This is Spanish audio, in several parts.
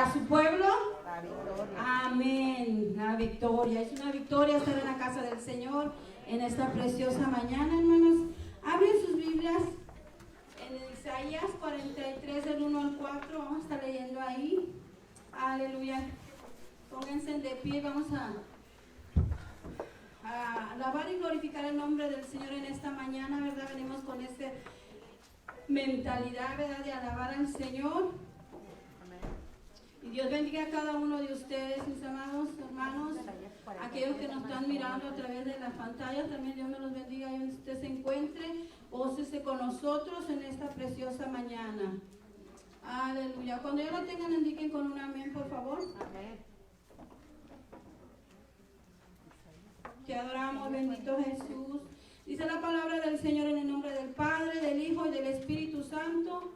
para su pueblo, la victoria. amén, la victoria. Es una victoria estar en la casa del Señor en esta preciosa mañana, hermanos. Abren sus Biblias en Isaías 43 del 1 al 4, vamos a estar leyendo ahí. Aleluya. Pónganse de pie, vamos a alabar y glorificar el nombre del Señor en esta mañana, ¿verdad? Venimos con esta mentalidad, ¿verdad?, de alabar al Señor. Y Dios bendiga a cada uno de ustedes, mis amados hermanos, aquellos que nos están mirando a través de las pantallas, también Dios me los bendiga ahí donde usted se encuentre, gócese con nosotros en esta preciosa mañana. Aleluya. Cuando ya lo tengan, indiquen con un amén, por favor. Amén. Te adoramos, bendito Jesús. Dice la palabra del Señor en el nombre del Padre, del Hijo y del Espíritu Santo.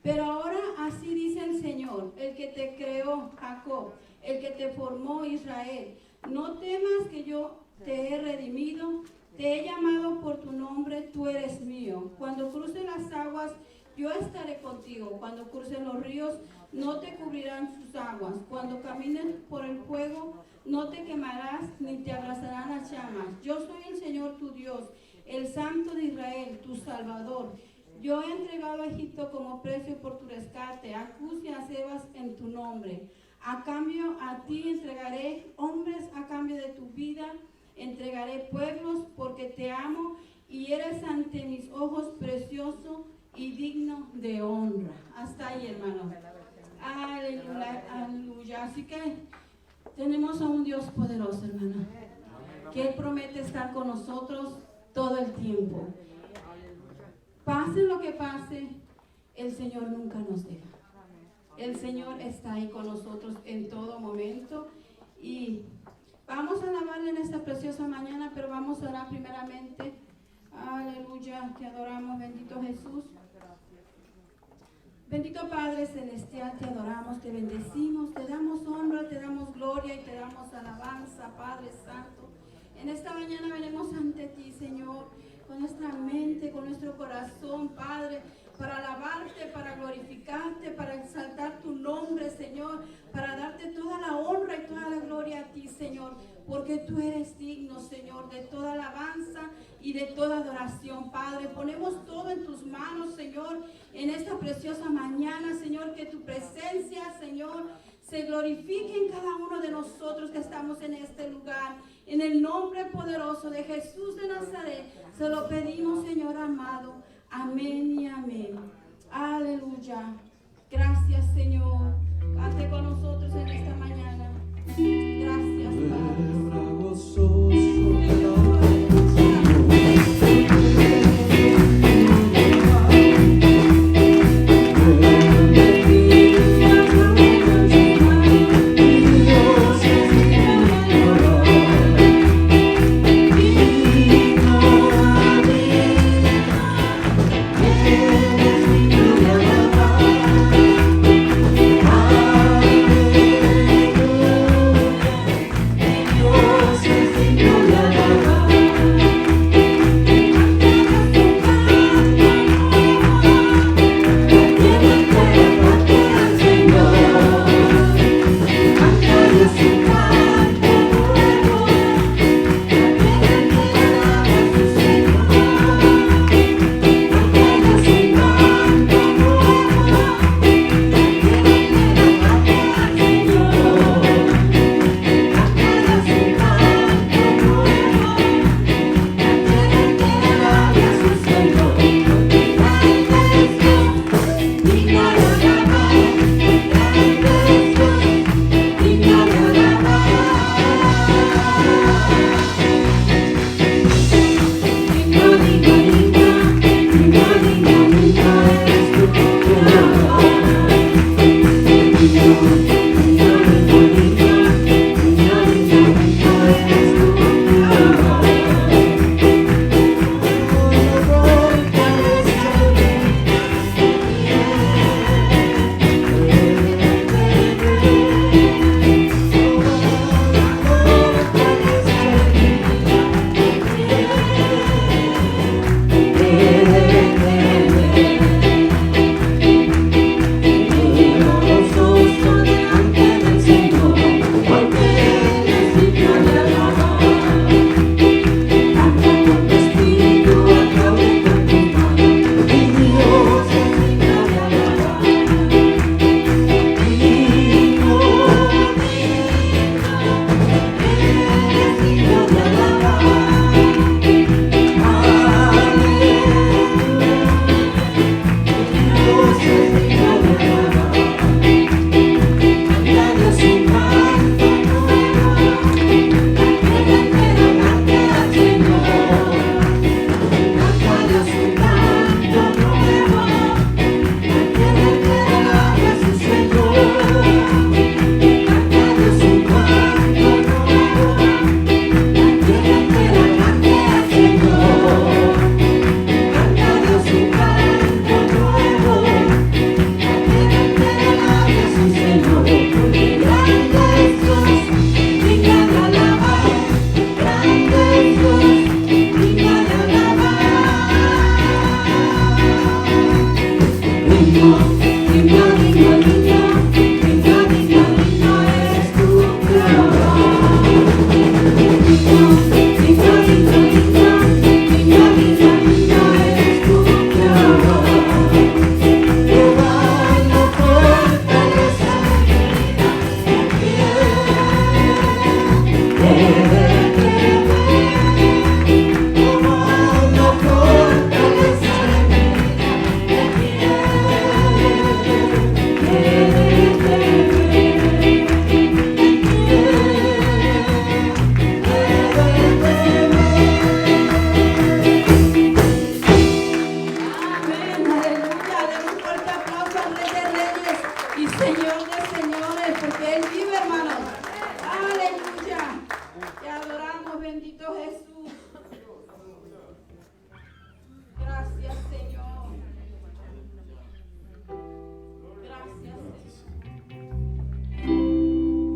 Pero ahora así dice el Señor, el que te creó, Jacob, el que te formó, Israel. No temas, que yo te he redimido, te he llamado por tu nombre, tú eres mío. Cuando cruces las aguas, yo estaré contigo. Cuando cruces los ríos, no te cubrirán sus aguas. Cuando camines por el fuego, no te quemarás ni te abrazarán las llamas. Yo soy el Señor tu Dios, el Santo de Israel, tu Salvador. Yo he entregado a Egipto como precio por tu rescate, a Cus y a Sebas en tu nombre. A cambio a ti entregaré hombres, a cambio de tu vida entregaré pueblos, porque te amo y eres ante mis ojos precioso y digno de honra. Hasta ahí, hermano. Aleluya, aleluya. Así que tenemos a un Dios poderoso, hermano, que Él promete estar con nosotros todo el tiempo. Pase lo que pase, el Señor nunca nos deja. El Señor está ahí con nosotros en todo momento. Y vamos a alabarle en esta preciosa mañana, pero vamos a orar primeramente. Aleluya, te adoramos, bendito Jesús. Bendito Padre Celestial, te adoramos, te bendecimos, te damos honra, te damos gloria y te damos alabanza, Padre Santo. En esta mañana venimos ante ti, Señor, con nuestra mente, con nuestro corazón, Padre, para alabarte, para glorificarte, para exaltar tu nombre, Señor, para darte toda la honra y toda la gloria a ti, Señor, porque tú eres digno, Señor, de toda alabanza y de toda adoración, Padre. Ponemos todo en tus manos, Señor, en esta preciosa mañana, Señor, que tu presencia, Señor, se glorifique en cada uno de nosotros que estamos en este lugar. En el nombre poderoso de Jesús de Nazaret, se lo pedimos, Señor amado. Amén y amén. Aleluya. Gracias, Señor. Cante con nosotros en esta mañana. Gracias, Padre. I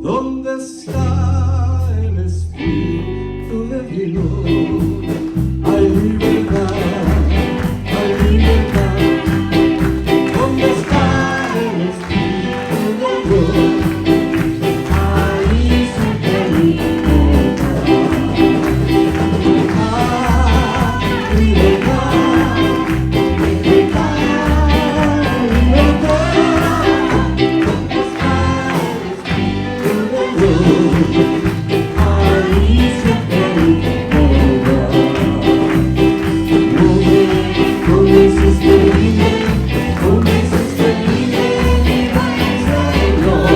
¿Dónde está el Espíritu de Dios? Hay libertad, hay libertad. ¿Dónde está el Espíritu de Dios? Ahí siempre libertad. Libertad, libertad, libertad, libertad. ¿Dónde está el Espíritu de Dios? Ahí siempre libertad. ¿Dónde hiciste libre? ¿Dónde hiciste libre, mi buen Señor?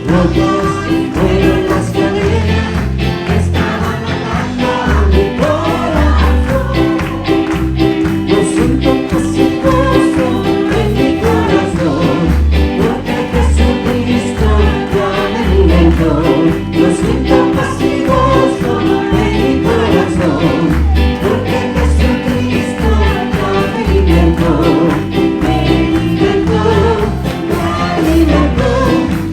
Rotas fueron las cadenas que estaban atando mi corazón. Yo siento paz y gozo en mi corazón, porque Jesucristo ya me libertó. Yo siento paz y gozo en mi corazón, porque Jesucristo ya me libertó. Me libertó, me libertó,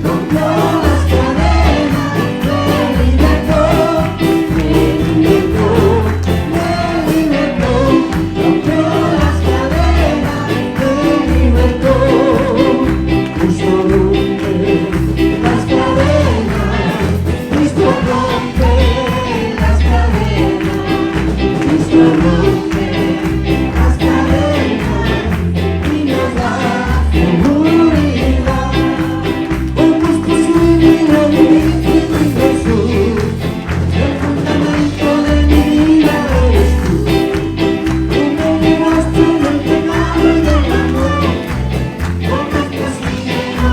rompió las cadenas, me libertó, me libertó, me libertó, rompió las cadenas, me libertó. Cristo rompe las cadenas, Cristo rompe las cadenas, Cristo rompe las cadenas y nos da seguridad. Hoy es posible vivir en Jesús, el fundamento de mi vida eres tú. Tú me libraste del pecado y del amor, porque te sigo.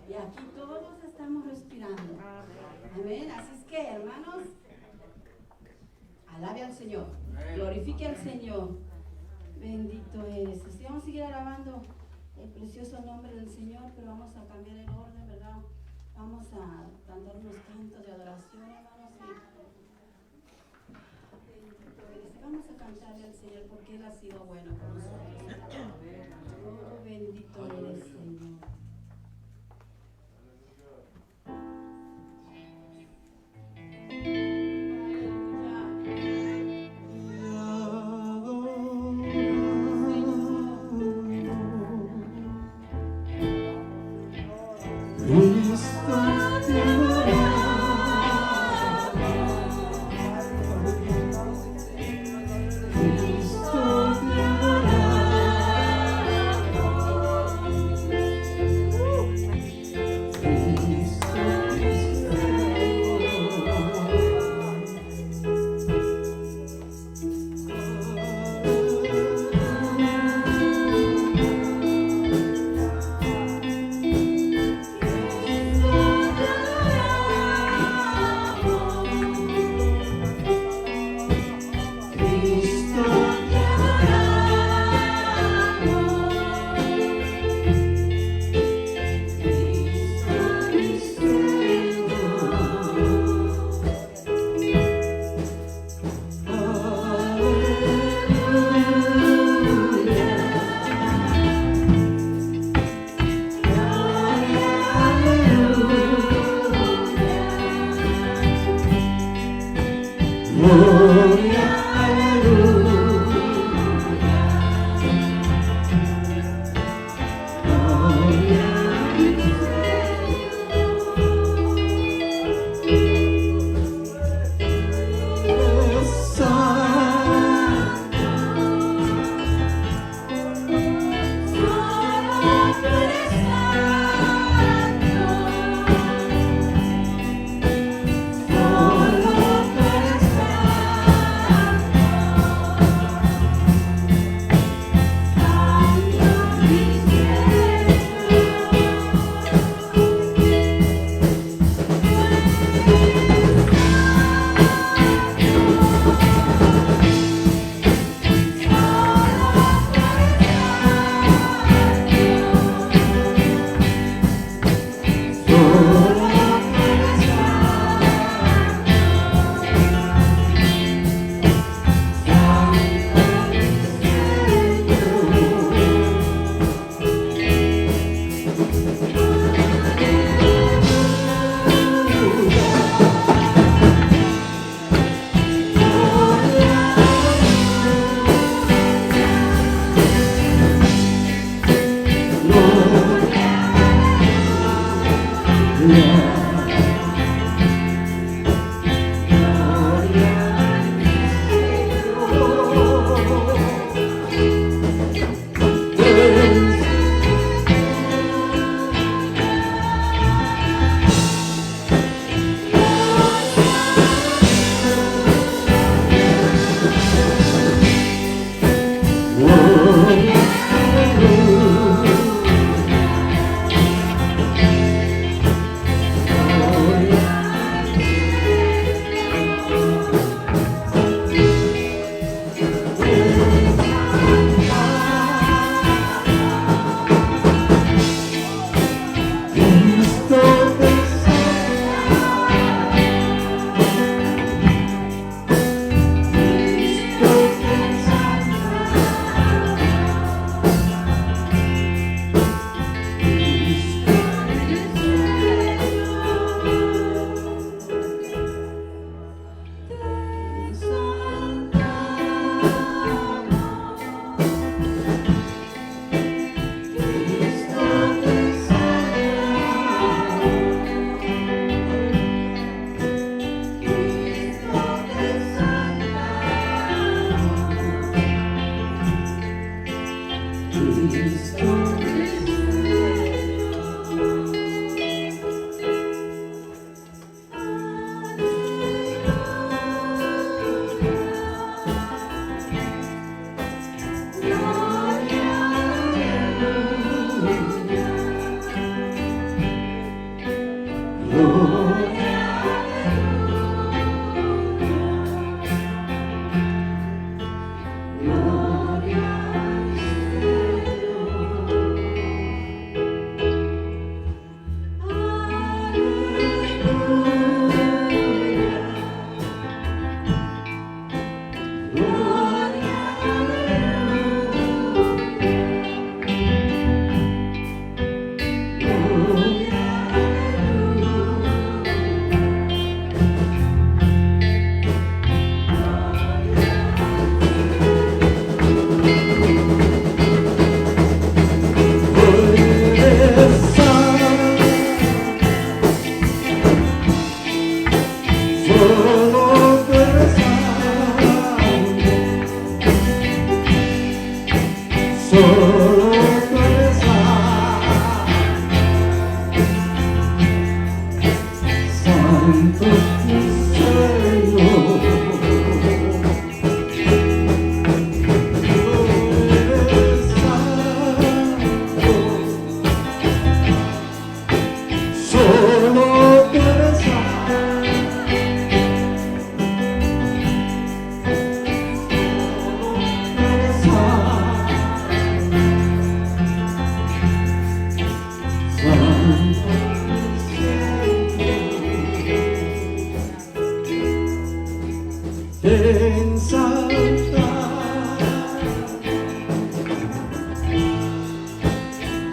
Y aquí todos estamos respirando. Amén. Así es que, hermanos, alabe al Señor. Glorifique al Señor. Bendito eres. Así vamos a seguir alabando el precioso nombre del Señor, pero vamos a cambiar el orden, ¿verdad? Vamos a cantar unos cantos de adoración, hermanos. Bendito eres. Vamos a cantarle al Señor porque Él ha sido bueno con nosotros. Oh, bendito eres, Señor.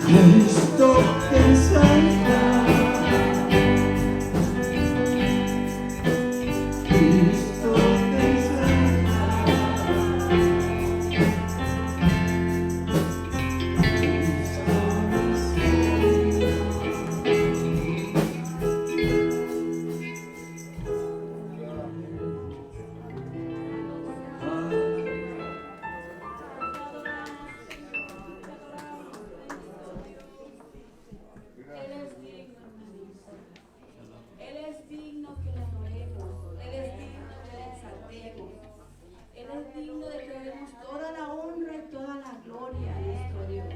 Cristo te salva, Cristo te salva, Él es digno que le adoremos, Él es digno que le exaltemos, Él es digno de que le demos toda la honra y toda la gloria a nuestro Dios.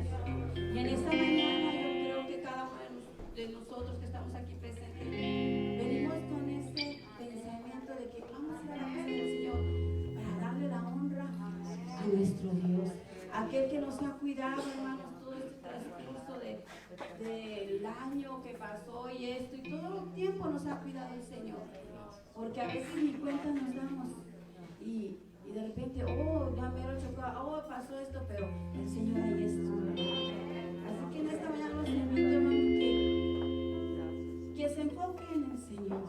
Y en esta mañana yo creo que cada uno de nosotros que estamos aquí presentes venimos con este pensamiento de que vamos a ir a la casa del Señor para darle la honra a nuestro Dios, aquel que nos ha cuidado, hermanos, todo este transcurso del año que pasó y esto, y todo el tiempo nos ha cuidado el Señor, porque a veces ni cuenta nos damos y de repente, oh, ya me lo chocó, oh, pasó esto, pero el Señor ahí estuvo. Así que en esta mañana los invito, hermanos, que se enfoquen en el Señor.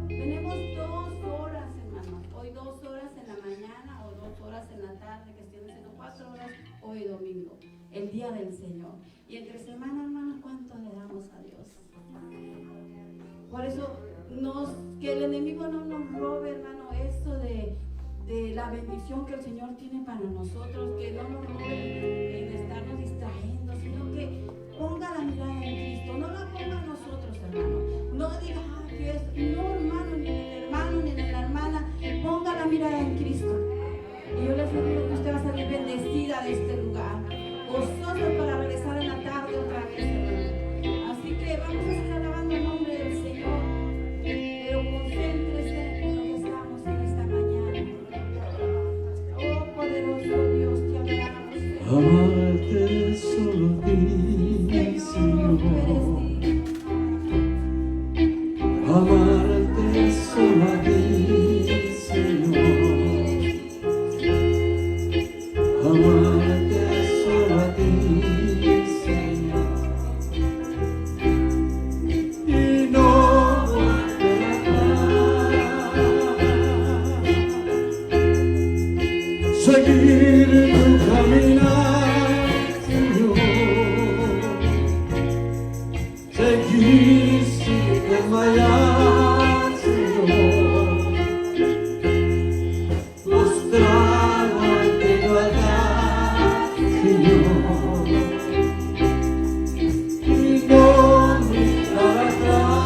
Tenemos 2 horas, hermanos, hoy 2 horas en la mañana o 2 horas en la tarde, que estén haciendo 4 horas hoy domingo, el día del Señor. Y entre semana, hermanos, ¿cuánto le damos a Dios? Por eso, que el enemigo no nos robe, hermano, esto de la bendición que el Señor tiene para nosotros, que no nos robe en estarnos distrayendo, sino que ponga la mirada en Cristo, no la ponga en nosotros, hermano. No diga, que es, no, hermano, ni en el hermano, ni en la hermana, ponga la mirada en Cristo. Y yo les aseguro que usted va a salir bendecida de este lugar, gozoso para regresar en la tarde otra vez, hermano. Así que vamos a seguir alabando el nombre del Señor, pero concéntrese en lo que estamos en esta mañana. Oh, poderoso Dios, te adoramos, Señor. amarte solo a ti, Señor, tú eres Señor, digno. amarte solo a ti, Señor. Amarte solo a ti, Señor, y no volver atrás, seguir tu caminar, Señor, seguir sin desmayar, Señor, mostrado ante tu altar, Señor, y no mirar atrás,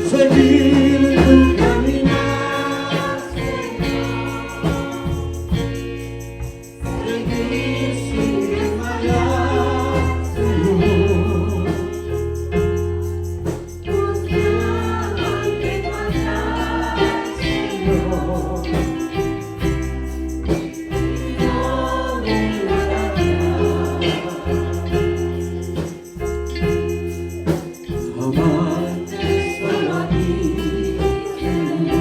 seguir tu caminar, Señor, seguir sin desmayar, Señor, mostrado ante tu altar, Señor, y no mirar atrás, amarte solo a ti, Señor,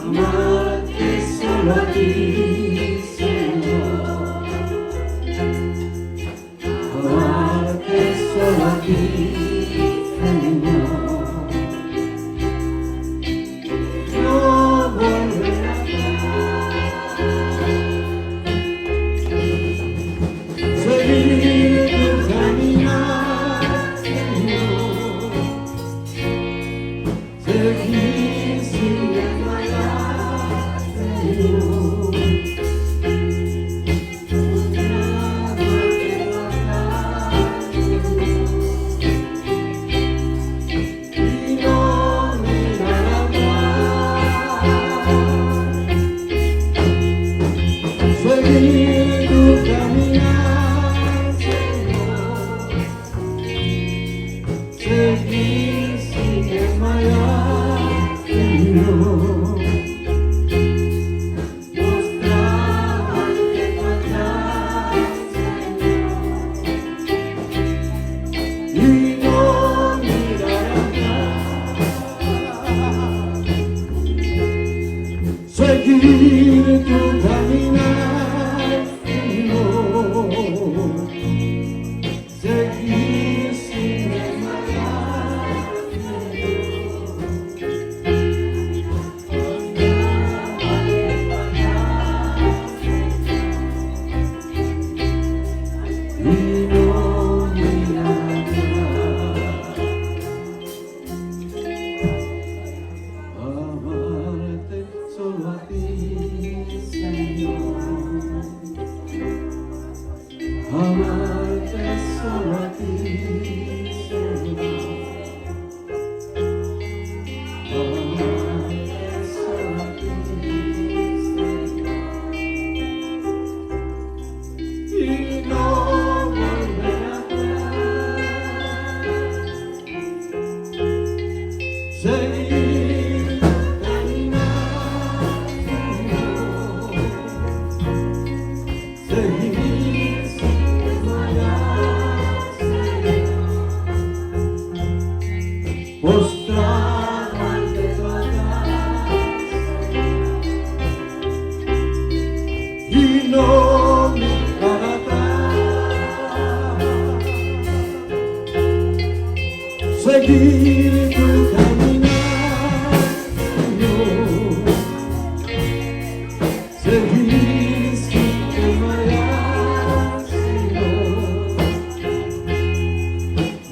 amarte solo a ti, Señor, amarte solo a ti, Señor, no volver atrás, seguir tu caminar, Señor, seguir sin desmayar, Señor, seguir tu caminar, Señor, seguir sin desmayar, y no mirar atrás, amarte solo a ti, Señor, amarte solo a ti, Señor, amarte solo a ti, Señor, y no volver atrás, seguir caminar, Señor, seguir sin desmayar, Señor, postrado ante tu altar, y no mirar atrás, seguir tu caminar, Señor, seguir sin desmayar, Señor,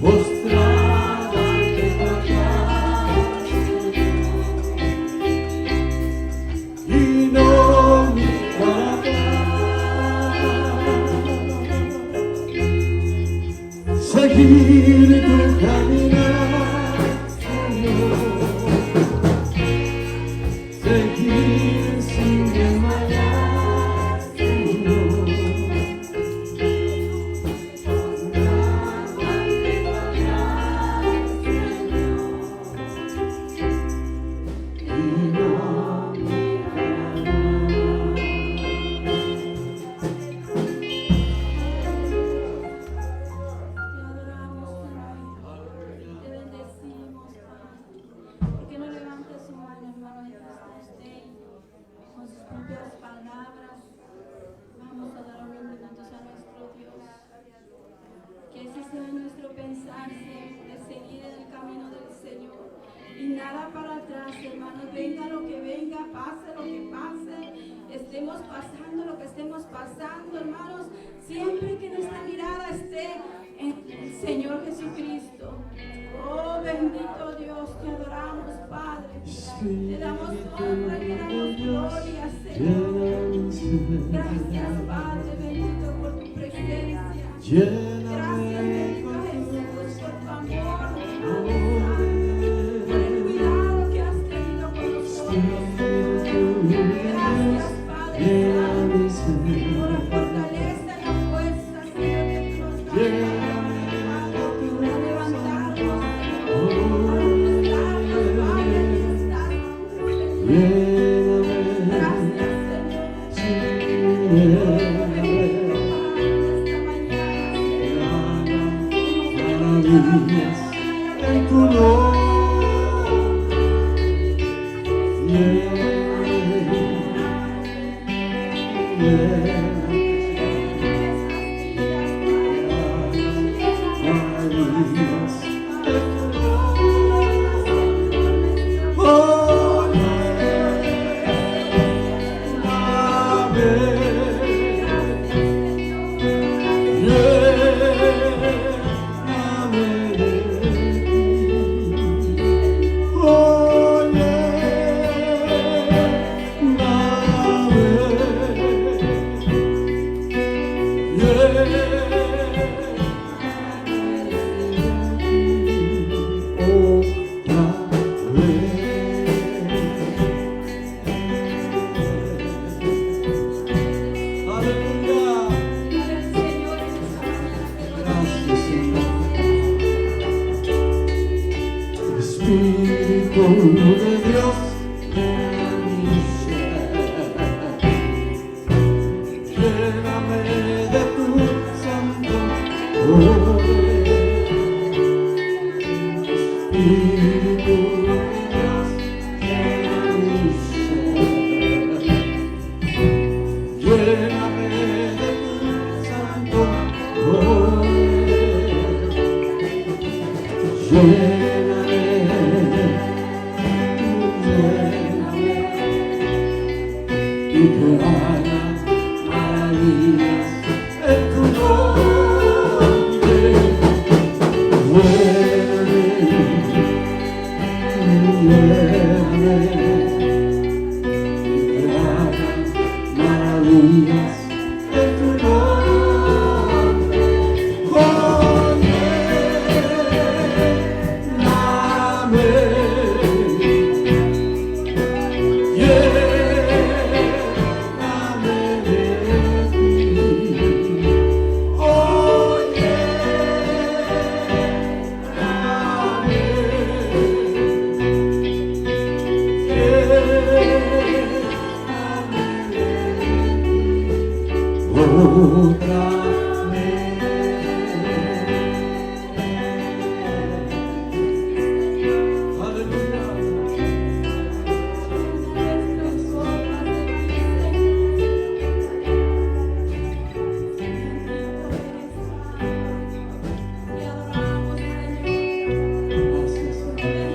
postrado ante tu altar, y no mirar atrás, seguir tu caminar, Señor, seguir sin desmayar, Señor, postrado ante tu altar, Señor, y no Te bendecimos, Padre. ¿Por qué no levanta su mano, hermano, y usted con sus propias palabras? Vamos a dar unos minutos a nuestro Dios. Que ese sea nuestro pensar siempre, seguir en el camino del Señor. Y nada para atrás, hermanos. Venga lo que venga, pase lo que pase, estemos pasando lo que estemos pasando, hermanos. Siempre que nuestra mirada esté en el Señor Jesucristo. Oh, bendito Dios, te adoramos, Padre. Te damos honra y te damos gloria, Señor. Gracias, Padre, bendito por tu presencia. Gracias, bendito Jesús, por tu amor, por el cuidado que has tenido con nosotros. Gracias, Padre, por la fortaleza y la fuerza, Señor, que tú nos das. Para levantarnos, para mostrarnos, Padre, que estás con nosotros. Gracias, Señor. Maravillas en tu nombre, maravillas en tu nombre, oh, y que haga maravillas en tu nombre. Muéveme, y que haga maravillas en tu nombre. Oh, lléname, lléname de ti. Oh, lléname, otra vez. Aleluya. Gracias, Señor.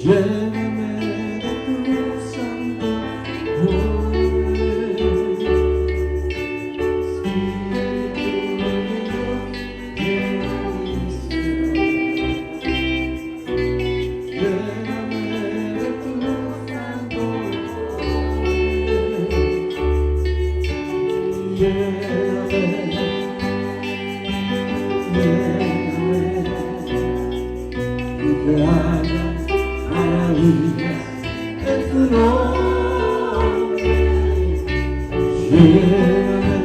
Lléname de tu santo poder, Espíritu de Dios, lléname de tu santo poder, lléname, y que haga maravillas en tu nombre. Lléname,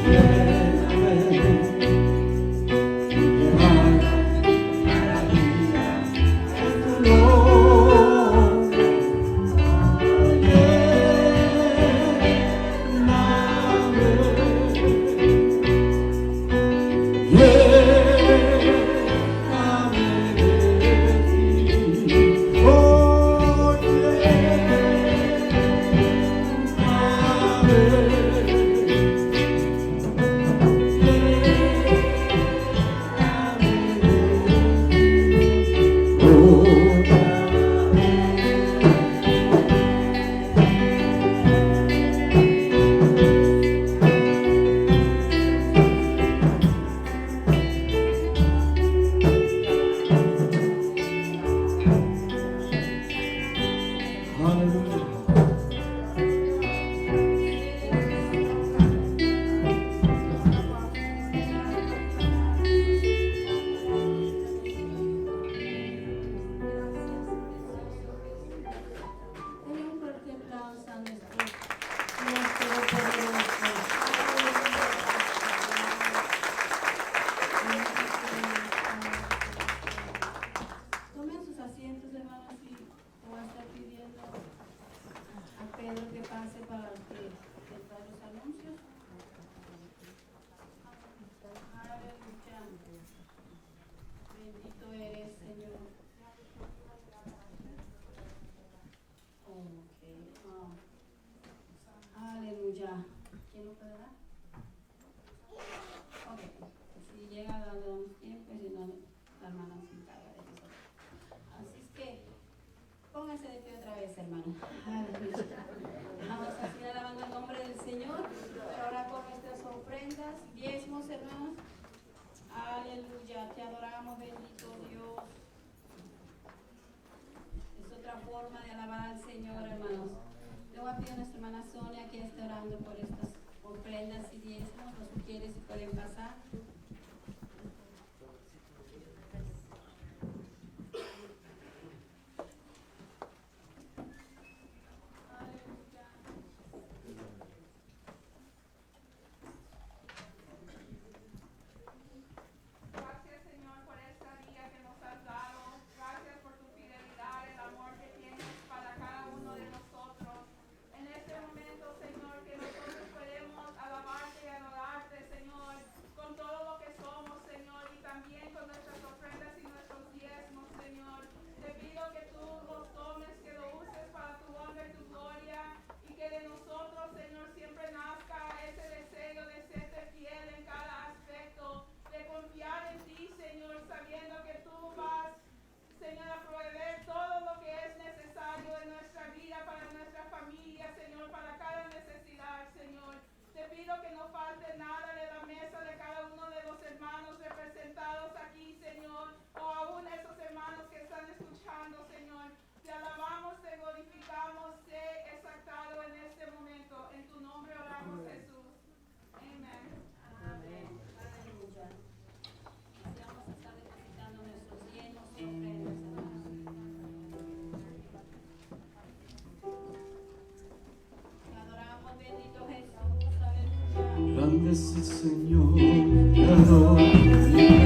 lléname, y que haga maravillas en tu nombre. Tomen sus asientos, hermanos, y voy a estar pidiendo a Pedro que pase para para los anuncios. Aleluya. Bendito eres, Señor. Aleluya. ¿Quién lo puede dar? Ok. Si llega dando tiempo, si no, la hermana se encarga de eso. Así es que póngase de pie otra vez, hermano. Aleluya. Vamos a seguir alabando el nombre del Señor, pero ahora con nuestras ofrendas, diezmos, hermanos. Aleluya, te adoramos, bendito Dios. Es otra forma de alabar al Señor, hermanos. Le voy a pedir a nuestra hermana Sonia que esté orando por estas ofrendas y diezmos. Los que quieren se pueden pasar. Que nos es el Señor, te adoro mi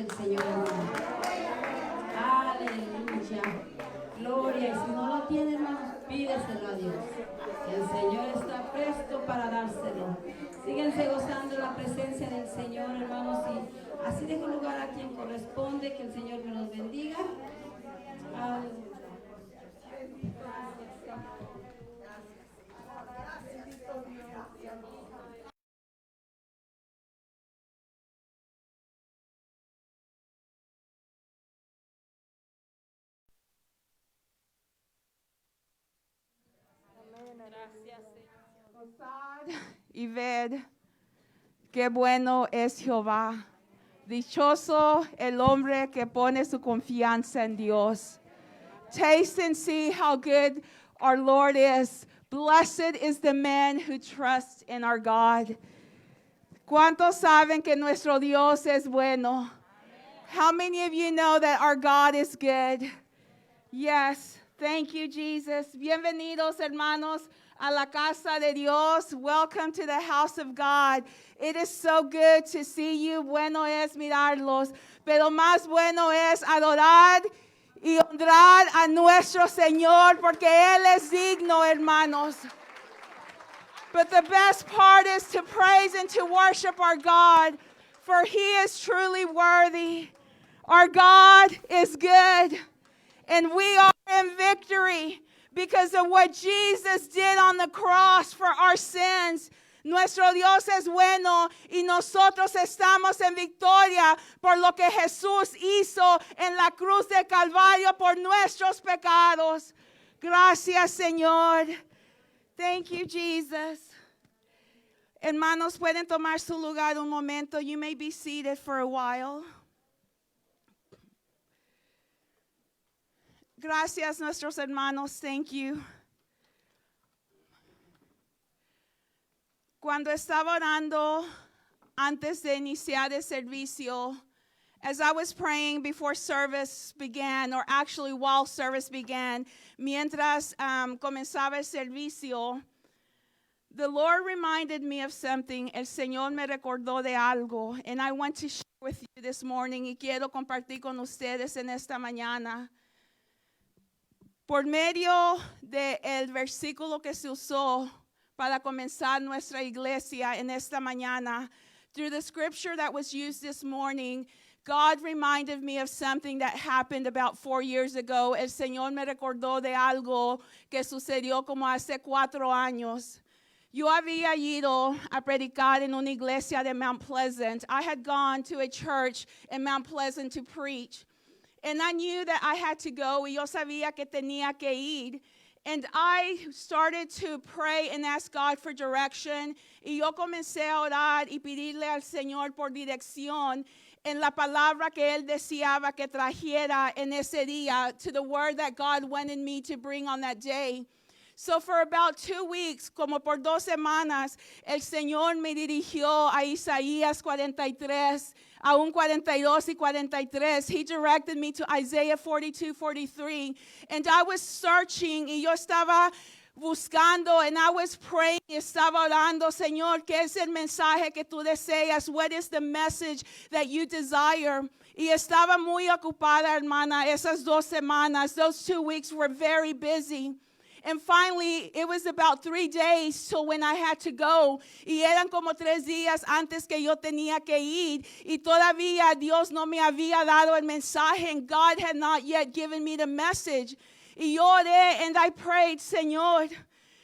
del Señor, hermano. Aleluya. Gloria. Y si no lo tiene, hermanos, pídeselo a Dios. El Señor está presto para dárselo. Síguense gozando la presencia del Señor, hermanos. Y así dejo lugar a quien corresponde. Que el Señor me los bendiga. Aleluya. Gozad y ved qué bueno es Jehová. Dichoso el hombre que pone su confianza en Dios. Taste and see how good our Lord is. Blessed is the man who trusts in our God. ¿Cuántos saben que nuestro Dios es bueno? How many of you know that our God is good? Yes. Thank you, Jesus. Bienvenidos, hermanos, a la casa de Dios. Welcome to the house of God. It is so good to see you. Bueno es mirarlos, pero más bueno es adorar y honrar a nuestro Señor, porque Él es digno, hermanos. But the best part is to praise and to worship our God, for He is truly worthy. Our God is good. And we are in victory because of what Jesus did on the cross for our sins. Nuestro Dios es bueno y nosotros estamos en victoria por lo que Jesús hizo en la cruz del Calvario por nuestros pecados. Gracias, Señor. Thank you, Jesus. Hermanos, pueden tomar su lugar un momento. You may be seated for a while. Gracias, nuestros hermanos. Thank you. Cuando estaba orando antes de iniciar el servicio, as I was praying before service began, or actually while service began, mientras comenzaba el servicio, the Lord reminded me of something. El Señor me recordó de algo, and I want to share with you this morning, y quiero compartir con ustedes en esta mañana. Por medio del versículo que se usó para comenzar nuestra iglesia en esta mañana, through the scripture that was used this morning, God reminded me of something that happened about 4 years ago. El Señor me recordó de algo que sucedió como hace 4 años. Yo había ido a predicar en una iglesia de Mount Pleasant. I had gone to a church in Mount Pleasant to preach. And I knew that I had to go, y yo sabía que tenía que ir. And I started to pray and ask God for direction. Y yo comencé a orar y pedirle al Señor por dirección en la palabra que Él deseaba que trajera en ese día, to the word that God wanted me to bring on that day. So for about 2 weeks, como por 2 semanas, el Señor me dirigió a Isaías 43, a 42 y 43. He directed me to Isaiah 42, 43. And I was searching, y yo estaba buscando, and I was praying, y estaba orando, Señor, ¿qué es el mensaje que tú deseas? What is the message that you desire? Y estaba muy ocupada, hermana, esas 2 semanas. Those 2 weeks were very busy. And finally, it was about 3 days till when I had to go. Y eran como 3 días antes que yo tenía que ir. Y todavía Dios no me había dado el mensaje. And God had not yet given me the message. Y yo oré and I prayed, Señor,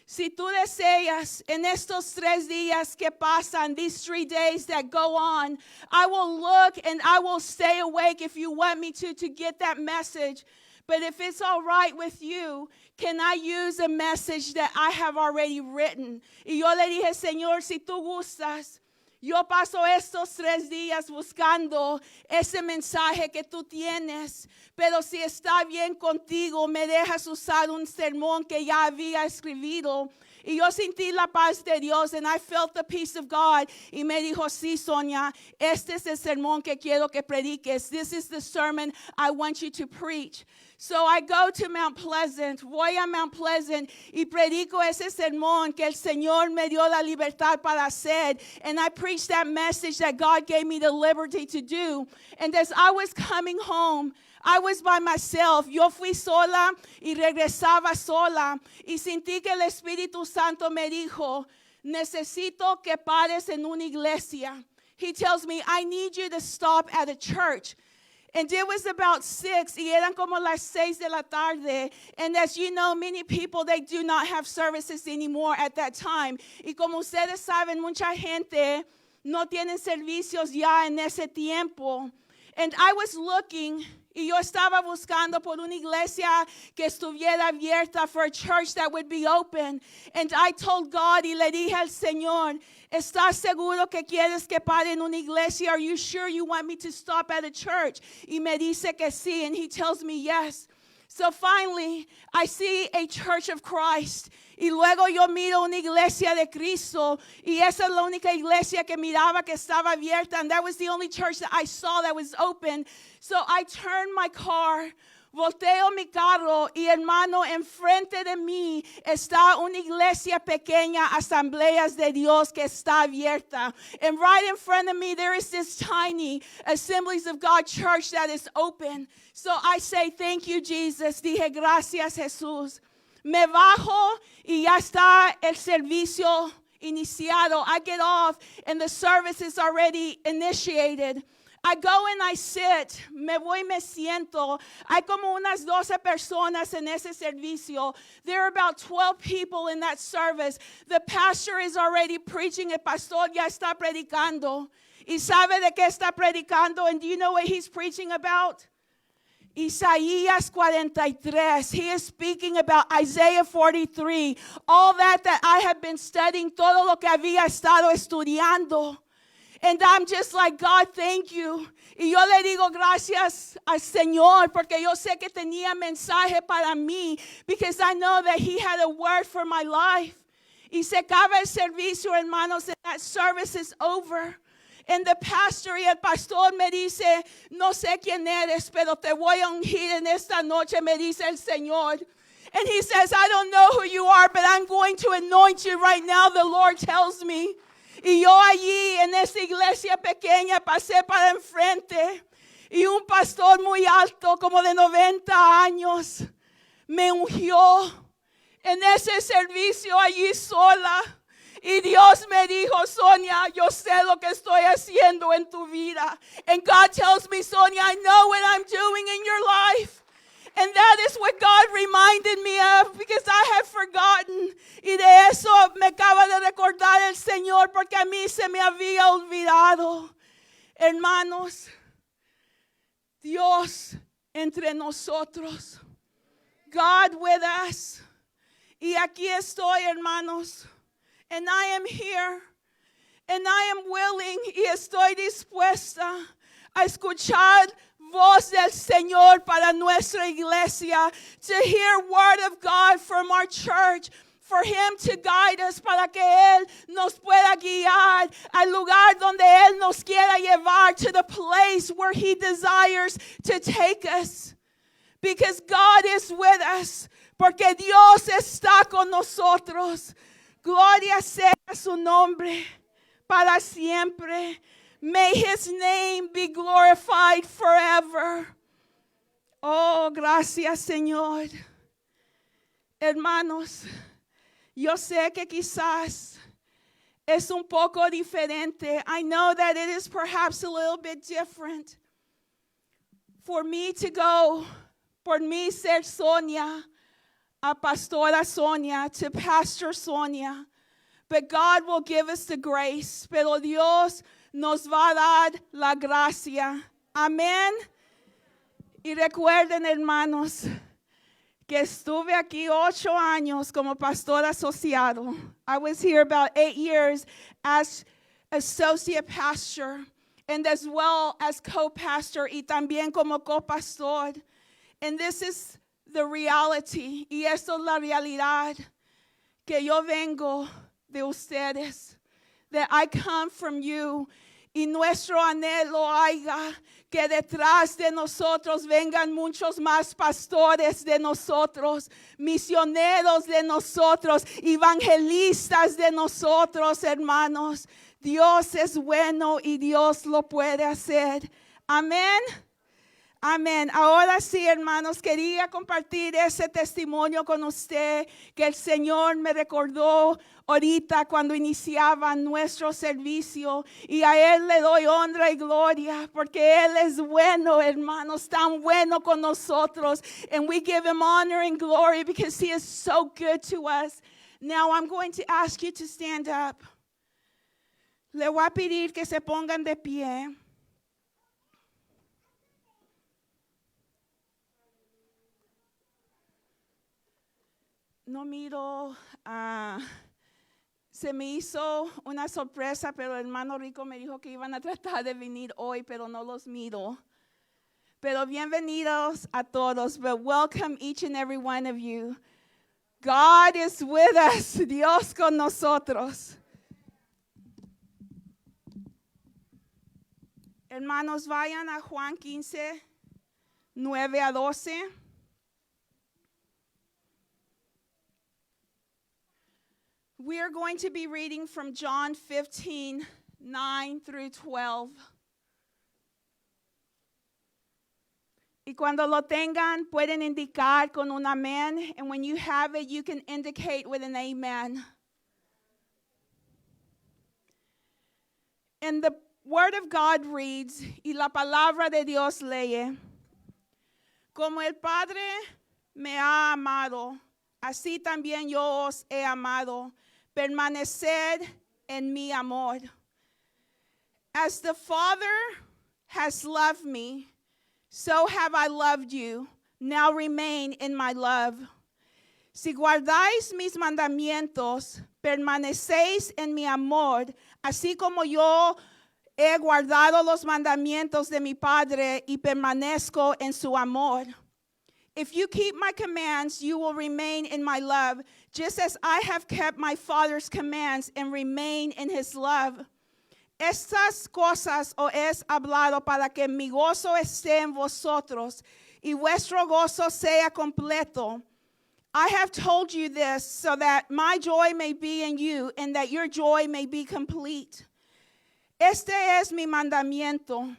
si tú deseas en estos 3 días que pasan, these 3 days that go on, I will look and I will stay awake if you want me to get that message. But if it's all right with you, can I use a message that I have already written? Y yo le dije, Señor, si tú gustas, yo paso estos 3 días buscando ese mensaje que tú tienes. Pero si está bien contigo, me dejas usar un sermón que ya había escrito. Y yo sentí la paz de Dios, and I felt the peace of God. Y me dijo, sí, Sonia, este es el sermón que quiero que prediques. This is the sermon I want you to preach. So I go to Mount Pleasant, voy a Mount Pleasant y predico ese sermón que el Señor me dio la libertad para hacer. And I preach that message that God gave me the liberty to do. And as I was coming home, I was by myself. Yo fui sola y regresaba sola. Y sentí que el Espíritu Santo me dijo, necesito que pares en una iglesia. He tells me, I need you to stop at a church. And it was about 6, y eran como las 6 de la tarde. And as you know, many people, they do not have services anymore at that time. Y como ustedes saben, mucha gente no tienen servicios ya en ese tiempo. And I was looking, y yo estaba buscando por una iglesia que estuviera abierta, for a church that would be open. And I told God, y le dije al Señor, ¿estás seguro que quieres que pare en una iglesia? Are you sure you want me to stop at a church? Y me dice que sí, and he tells me yes. So finally, I see a Church of Christ. Y luego yo miro una iglesia de Cristo. Y esa es la única iglesia que miraba que estaba abierta. And that was the only church that I saw that was open. So I turned my car, volteo mi carro, y hermano, enfrente de mí está una iglesia pequeña, Asambleas de Dios, que está abierta. And right in front of me, there is this tiny Assemblies of God church that is open. So I say, thank you, Jesus. Dije, gracias, Jesús. Me bajo y ya está el servicio iniciado. I get off and the service is already initiated. I go and I sit, me voy, me siento. Hay como unas 12 personas en ese servicio. There are about 12 people in that service. The pastor is already preaching. El pastor ya está predicando. ¿Y sabe de qué está predicando? And do you know what he's preaching about? Isaías 43. He is speaking about Isaiah 43. All that I have been studying, todo lo que había estado estudiando. And I'm just like, God, thank you. Y yo le digo gracias al Señor porque yo sé que tenía mensaje para mí, because I know that He had a word for my life. Y se acaba el servicio, hermanos, and that service is over. And the pastor y el pastor me dice, no sé quién eres, pero te voy a ungir en esta noche, me dice el Señor. And he says, I don't know who you are, but I'm going to anoint you right now, the Lord tells me. Y yo allí en esa iglesia pequeña pasé para enfrente. Y un pastor muy alto, como de 90 años, me ungió en ese servicio allí sola. Y Dios me dijo, Sonia, yo sé lo que estoy haciendo en tu vida. And God tells me, Sonia, I know what I'm doing in your life. And that is what God reminded me of, because I had forgotten. Y de eso me acaba de recordar el Señor, porque a mí se me había olvidado. Hermanos, Dios entre nosotros. God with us. Y aquí estoy, hermanos. And I am here. And I am willing y estoy dispuesta a escuchar voz del Señor para nuestra iglesia, to hear word of God from our church, for Him to guide us, para que Él nos pueda guiar al lugar donde Él nos quiera llevar, to the place where He desires to take us. Because God is with us, porque Dios está con nosotros. Gloria sea su nombre para siempre. May His name be glorified forever. Oh, gracias, Señor. Hermanos, yo sé que quizás es un poco diferente. I know that it is perhaps a little bit different for me to go, por mí ser Sonia, a Pastora Sonia, to Pastor Sonia. But God will give us the grace. Pero Dios nos va a dar la gracia. Amén. Y recuerden, hermanos, que estuve aquí 8 años como pastor asociado. I was here about 8 years as associate pastor, and as well as co-pastor, y también como co-pastor. And this is the reality, y esto es la realidad, que yo vengo de ustedes, that I come from you. Y nuestro anhelo haya que detrás de nosotros vengan muchos más pastores de nosotros, misioneros de nosotros, evangelistas de nosotros, hermanos. Dios es bueno y Dios lo puede hacer. Amén. Amén. Ahora sí, hermanos, quería compartir ese testimonio con usted que el Señor me recordó ahorita cuando iniciaba nuestro servicio, y a Él le doy honra y gloria porque Él es bueno, hermanos, tan bueno con nosotros, and we give Him honor and glory because He is so good to us. Now I'm going to ask you to stand up. Le voy a pedir que se pongan de pie. No miro, se me hizo una sorpresa, pero el hermano Rico me dijo que iban a tratar de venir hoy, pero no los miro. Pero bienvenidos a todos, but welcome each and every one of you. God is with us, Dios con nosotros. Hermanos, vayan a Juan 15, 9 a 12. We are going to be reading from John 15, 9 through 12. Y cuando lo tengan, pueden indicar con un amén. And when you have it, you can indicate with an amen. And the Word of God reads, y la palabra de Dios lee, como el Padre me ha amado, así también yo os he amado. Permaneced en mi amor. As the Father has loved me, so have I loved you. Now remain in my love. Si guardáis mis mandamientos, permanecéis en mi amor, así como yo he guardado los mandamientos de mi Padre y permanezco en su amor. If you keep my commands, you will remain in my love, just as I have kept my Father's commands and remain in his love. Estas cosas os he hablado para que mi gozo esté en vosotros y vuestro gozo sea completo. I have told you this so that my joy may be in you and that your joy may be complete. Este es mi mandamiento,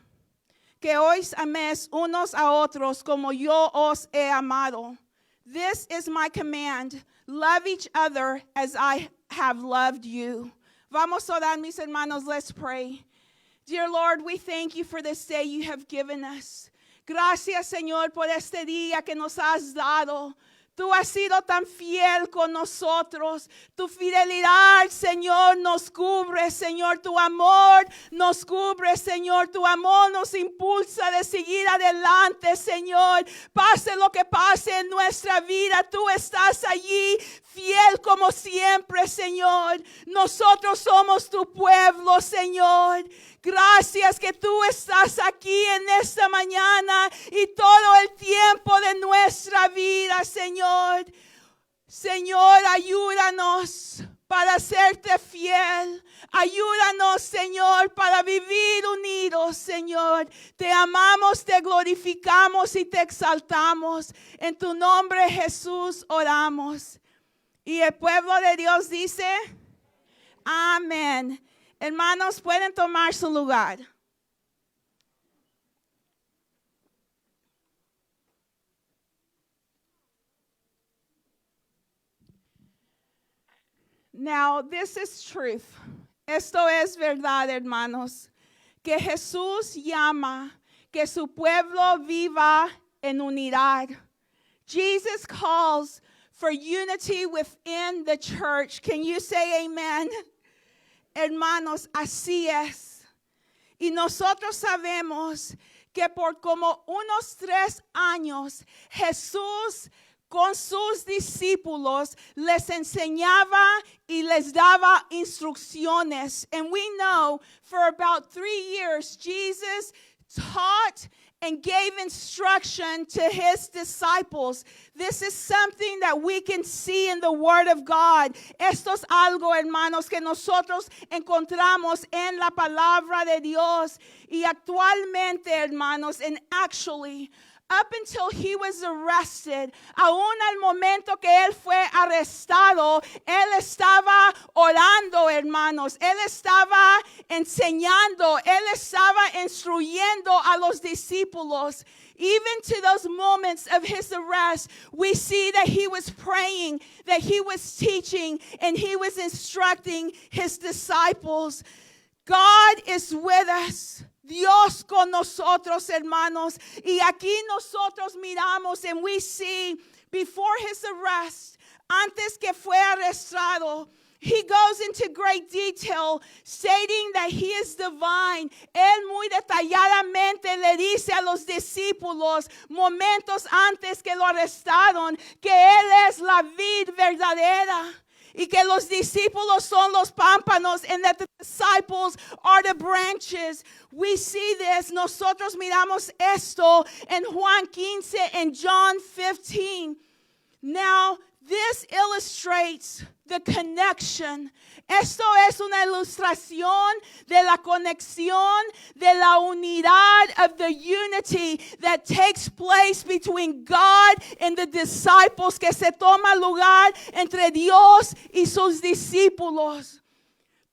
que os améis unos a otros como yo os he amado. This is my command. Love each other as I have loved you. Vamos a orar, mis hermanos, let's pray. Dear Lord, we thank you for this day you have given us. Gracias, Señor, por este día que nos has dado. Tú has sido tan fiel con nosotros. Tu fidelidad, Señor, nos cubre. Señor, tu amor nos cubre. Señor, tu amor nos impulsa de seguir adelante, Señor. Pase lo que pase en nuestra vida, tú estás allí, fiel como siempre, Señor. Nosotros somos tu pueblo, Señor. Gracias que tú estás aquí en esta mañana y todo el tiempo de nuestra vida, Señor. Señor, ayúdanos para serte fiel. Ayúdanos, Señor, para vivir unidos, Señor. Te amamos, te glorificamos y te exaltamos. En tu nombre, Jesús, oramos. Y el pueblo de Dios dice, amén. Hermanos, pueden tomar su lugar. Now, this is truth. Esto es verdad, hermanos. Que Jesús llama que su pueblo viva en unidad. Jesus calls for unity within the church. Can you say amen? Hermanos, así es. Y nosotros sabemos que por como unos 3 años Jesús con sus discípulos les enseñaba y les daba instrucciones. And we know for about 3 years Jesus taught and gave instruction to his disciples. This is something that we can see in the Word of God. Esto es algo, hermanos, que nosotros encontramos en la palabra de Dios. Y actualmente, hermanos, and actually, up until he was arrested, aún al momento que él fue arrestado, él estaba orando, hermanos. Él estaba enseñando, él estaba instruyendo a los discípulos. Even to those moments of his arrest, we see that he was praying, that he was teaching, and he was instructing his disciples. God is with us. Dios con nosotros, hermanos. Y aquí nosotros miramos and we see before his arrest, antes que fue arrestado, he goes into great detail stating that he is divine. Él muy detalladamente le dice a los discípulos momentos antes que lo arrestaron que él es la vid verdadera. Y que los discípulos son los pámpanos and that the disciples are the branches. We see this. Nosotros miramos esto en Juan 15 and John 15. Now, this illustrates the connection. Esto es una ilustración de la conexión, de la unidad, of the unity that takes place between God and the disciples, que se toma lugar entre Dios y sus discípulos.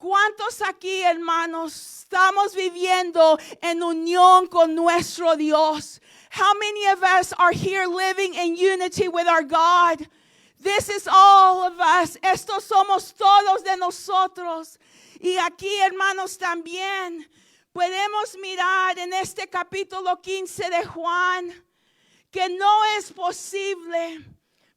¿Cuántos aquí, hermanos, estamos viviendo en unión con nuestro Dios? How many of us are here living in unity with our God? This is all of us. Estos somos todos de nosotros. Y aquí, hermanos, también podemos mirar en este capítulo 15 de Juan que no es posible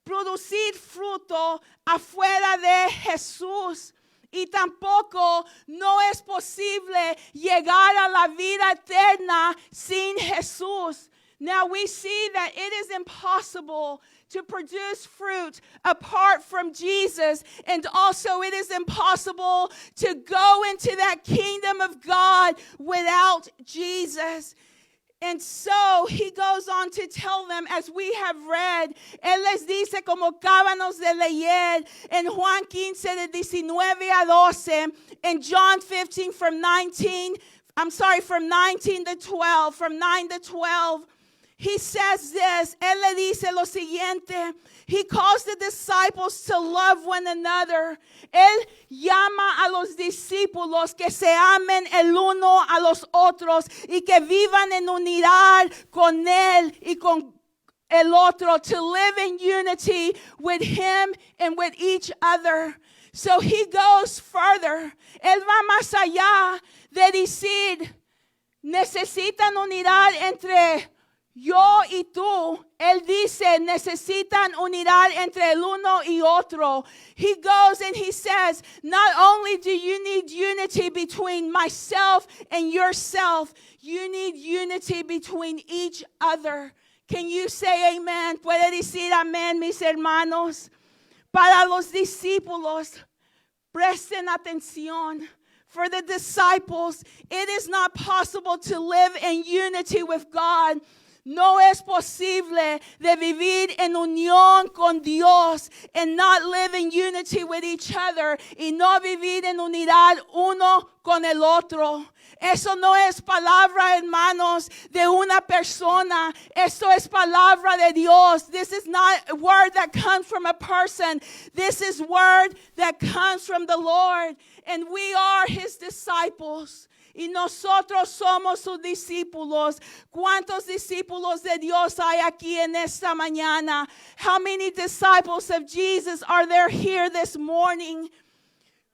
producir fruto afuera de Jesús. Y tampoco no es posible llegar a la vida eterna sin Jesús. Now we see that it is impossible to produce fruit apart from Jesus. And also it is impossible to go into that kingdom of God without Jesus. And so he goes on to tell them, as we have read, él les dice como acabamos de leer en Juan 15 de 19 a 12, and John 15 from 19 to 12, from 9 to 12. He says this, él le dice lo siguiente, he calls the disciples to love one another. Él llama a los discípulos que se amen el uno a los otros y que vivan en unidad con él y con el otro, to live in unity with him and with each other. So he goes further. Él va más allá de decir, necesitan unidad entre yo y tú. Él dice, necesitan unidad entre el uno y otro. He goes and he says, not only do you need unity between myself and yourself, you need unity between each other. Can you say amen? ¿Puede decir amén, mis hermanos? Para los discípulos, presten atención. For the disciples, it is not possible to live in unity with God. No es posible de vivir en unión con Dios and not live in unity with each other y no vivir en unidad uno con el otro. Eso no es palabra, hermanos, de una persona. Esto es palabra de Dios. This is not a word that comes from a person. This is word that comes from the Lord. And we are his disciples. Y nosotros somos sus discípulos. ¿Cuántos discípulos de Dios hay aquí en esta mañana? How many disciples of Jesus are there here this morning?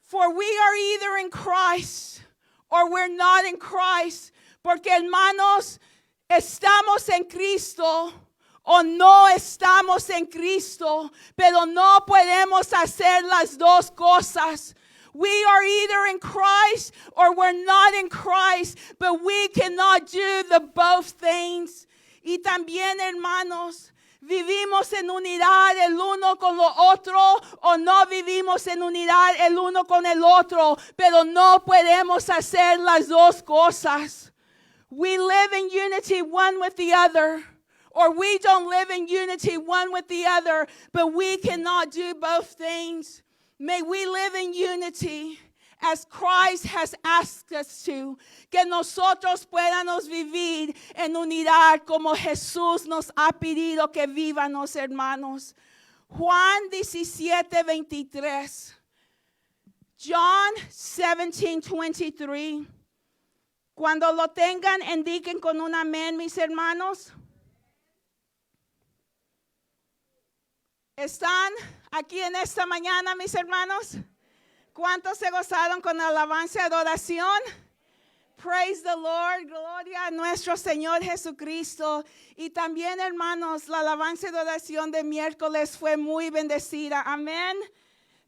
For we are either in Christ or we're not in Christ. Porque, hermanos, estamos en Cristo o no estamos en Cristo. Pero no podemos hacer las dos cosas. We are either in Christ or we're not in Christ, but we cannot do the both things. Y también, hermanos, vivimos en unidad el uno con lo otro o no vivimos en unidad el uno con el otro, pero no podemos hacer las dos cosas. we live in unity one with the other, or we don't live in unity one with the other, but we cannot do both things. May we live in unity as Christ has asked us to, que nosotros podamos vivir en unidad como Jesús nos ha pedido que vivamos, hermanos. Juan 17:23. John 17:23. Cuando lo tengan, indiquen con un amén, mis hermanos. ¿Están aquí en esta mañana, mis hermanos? ¿Cuántos se gozaron con la alabanza y adoración? Praise the Lord, gloria a nuestro Señor Jesucristo. Y también, hermanos, la alabanza y adoración de miércoles fue muy bendecida. Amén.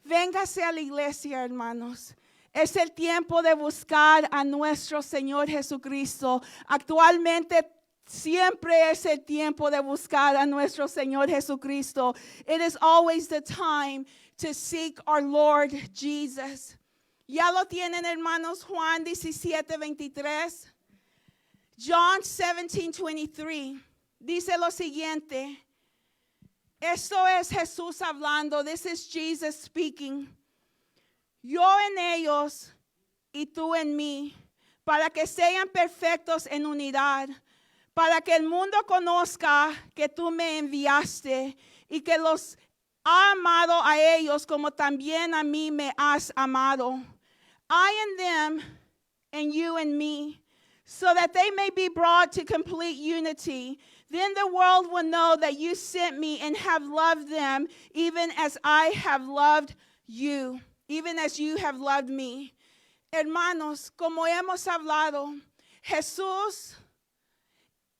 Véngase a la iglesia, hermanos. Es el tiempo de buscar a nuestro Señor Jesucristo. Actualmente siempre es el tiempo de buscar a nuestro Señor Jesucristo. It is always the time to seek our Lord Jesus. Ya lo tienen, hermanos. Juan 17:23. John 17:23. Dice lo siguiente. Esto es Jesús hablando. This is Jesus speaking. Yo en ellos y tú en mí, para que sean perfectos en unidad, para que el mundo conozca que tú me enviaste y que los ha amado a ellos como también a mí me has amado. I in them and you in me, so that they may be brought to complete unity. Then the world will know that you sent me and have loved them, even as I have loved you, even as you have loved me. Hermanos, como hemos hablado, Jesús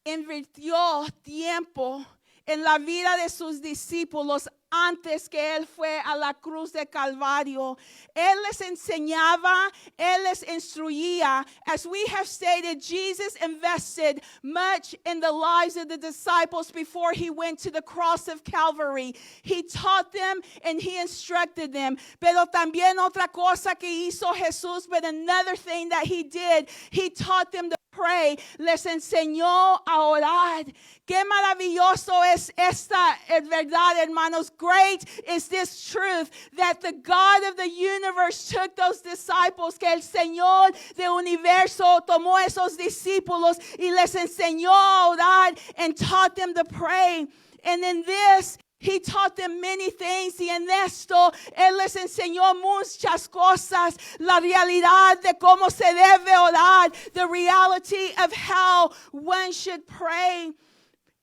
invirtió tiempo en la vida de sus discípulos antes que Él fue a la cruz de Calvario. Él les enseñaba, Él les instruía. As we have stated, Jesus invested much in the lives of the disciples before He went to the cross of Calvary. He taught them and He instructed them. Pero también otra cosa que hizo Jesús, but another thing that He did, He taught them to pray. Les enseñó a orar. Qué maravilloso es esta verdad, hermanos. Great is this truth that the God of the universe took those disciples, que el Señor del universo tomó esos discípulos y les enseñó a orar and taught them to pray. And in this, He taught them many things, y en esto Él les enseñó muchas cosas, la realidad de cómo se debe orar, the reality of how one should pray.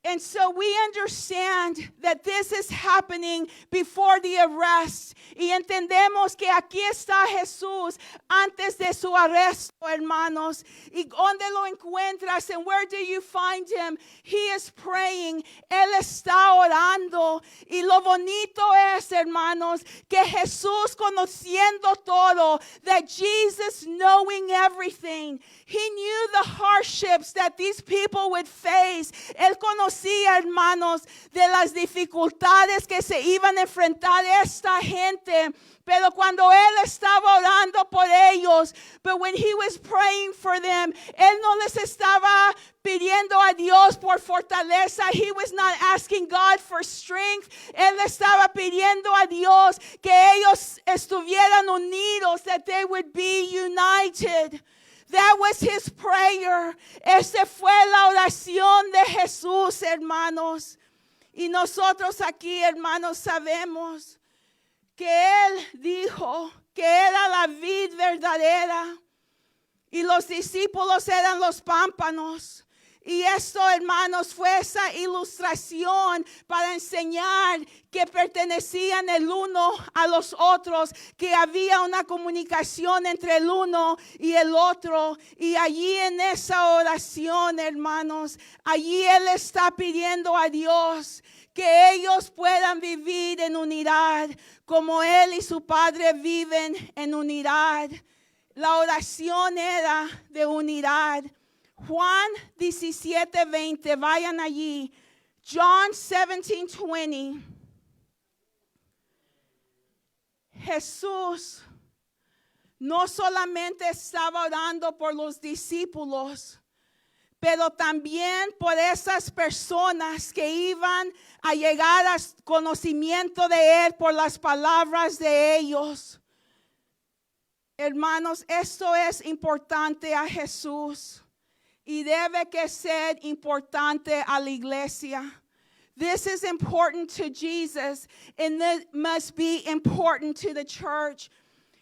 And so we understand that this is happening before the arrest. Y entendemos que aquí está Jesús antes de su arresto, hermanos. ¿Y dónde lo encuentras? And where do you find Him? He is praying. Él está orando. Y lo bonito es, hermanos, que Jesús conociendo todo, that Jesus knowing everything, He knew the hardships that these people would face. Él conocía, hermanos, de las dificultades que se iban a enfrentar esta gente. Pero cuando Él estaba orando por ellos, but when He was praying for them, Él no les estaba pidiendo a Dios por fortaleza. He was not asking God for strength. Él estaba pidiendo a Dios que ellos estuvieran unidos, that they would be united. That was His prayer. Esa fue la oración de Jesús, hermanos. Y nosotros aquí, hermanos, sabemos que Él dijo que era la vid verdadera y los discípulos eran los pámpanos. Y esto, hermanos, fue esa ilustración para enseñar que pertenecían el uno a los otros, que había una comunicación entre el uno y el otro. Y allí en esa oración, hermanos, allí Él está pidiendo a Dios que ellos puedan vivir en unidad, como Él y su Padre viven en unidad. La oración era de unidad. Juan 17:20, vayan allí. John 17:20. Jesús no solamente estaba orando por los discípulos, pero también por esas personas que iban a llegar al conocimiento de Él por las palabras de ellos. Hermanos, esto es importante a Jesús y debe que ser importante a la iglesia. This is important to Jesus, and it must be important to the church.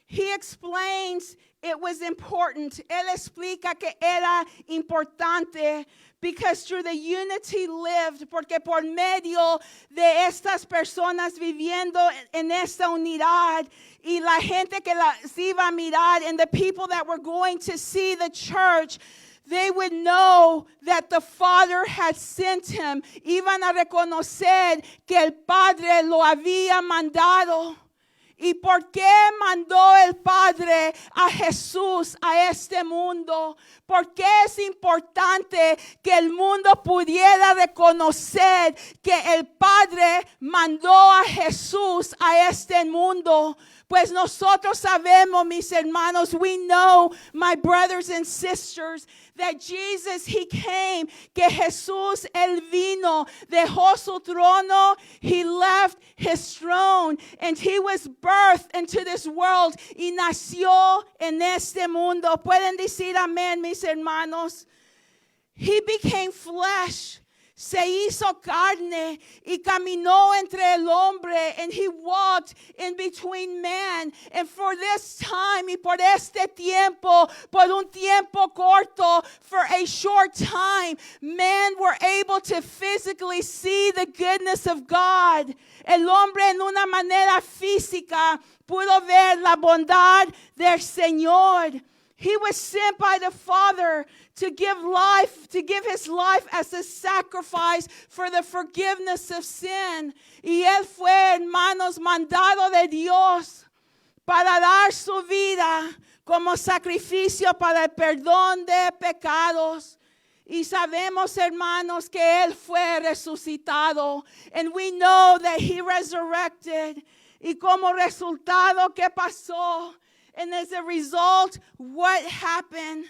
He explains it was important. Él explica que era importante because through the unity lived, porque por medio de estas personas viviendo en esta unidad y la gente que las iba a mirar and the people that were going to see the church, they would know that the Father had sent him. Iban a reconocer que el Padre lo había mandado. ¿Y por qué mandó el Padre a Jesús a este mundo? ¿Por qué es importante que el mundo pudiera reconocer que el Padre mandó a Jesús a este mundo? Pues nosotros sabemos, mis hermanos, we know, my brothers and sisters, that Jesus, He came, que Jesús, Él vino, dejó su trono, He left His throne, and He was birthed into this world, y nació en este mundo. ¿Pueden decir amén, mis hermanos? He became flesh. Se hizo carne y caminó entre el hombre, and He walked in between man. And for this time, y por este tiempo, por un tiempo corto, for a short time, men were able to physically see the goodness of God. El hombre en una manera física pudo ver la bondad del Señor. He was sent by the Father to give life, to give His life as a sacrifice for the forgiveness of sin. Y Él fue, hermanos, mandado de Dios para dar su vida como sacrificio para el perdón de pecados. Y sabemos, hermanos, que Él fue resucitado. And we know that He resurrected. Y como resultado, ¿qué pasó? And as a result, what happened?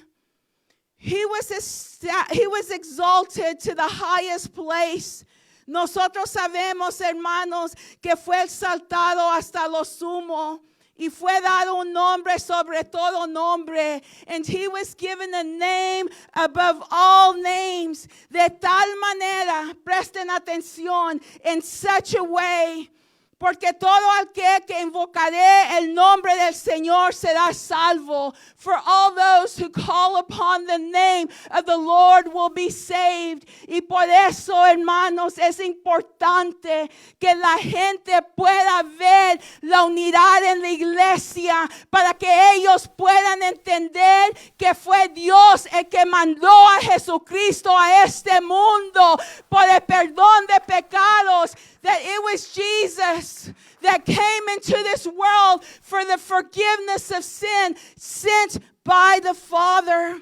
He was exalted to the highest place. Nosotros sabemos, hermanos, que fue exaltado hasta lo sumo. Y fue dado un nombre sobre todo nombre. And He was given a name above all names. De tal manera, presten atención, in such a way. Porque todo aquel que invocaré el nombre del Señor será salvo. For all those who call upon the name of the Lord will be saved. Y por eso, hermanos, es importante que la gente pueda ver la unidad en la iglesia para que ellos puedan entender que fue Dios el que mandó a Jesucristo a este mundo por el perdón de pecados. That it was Jesus that came into this world for the forgiveness of sin, sent by the Father.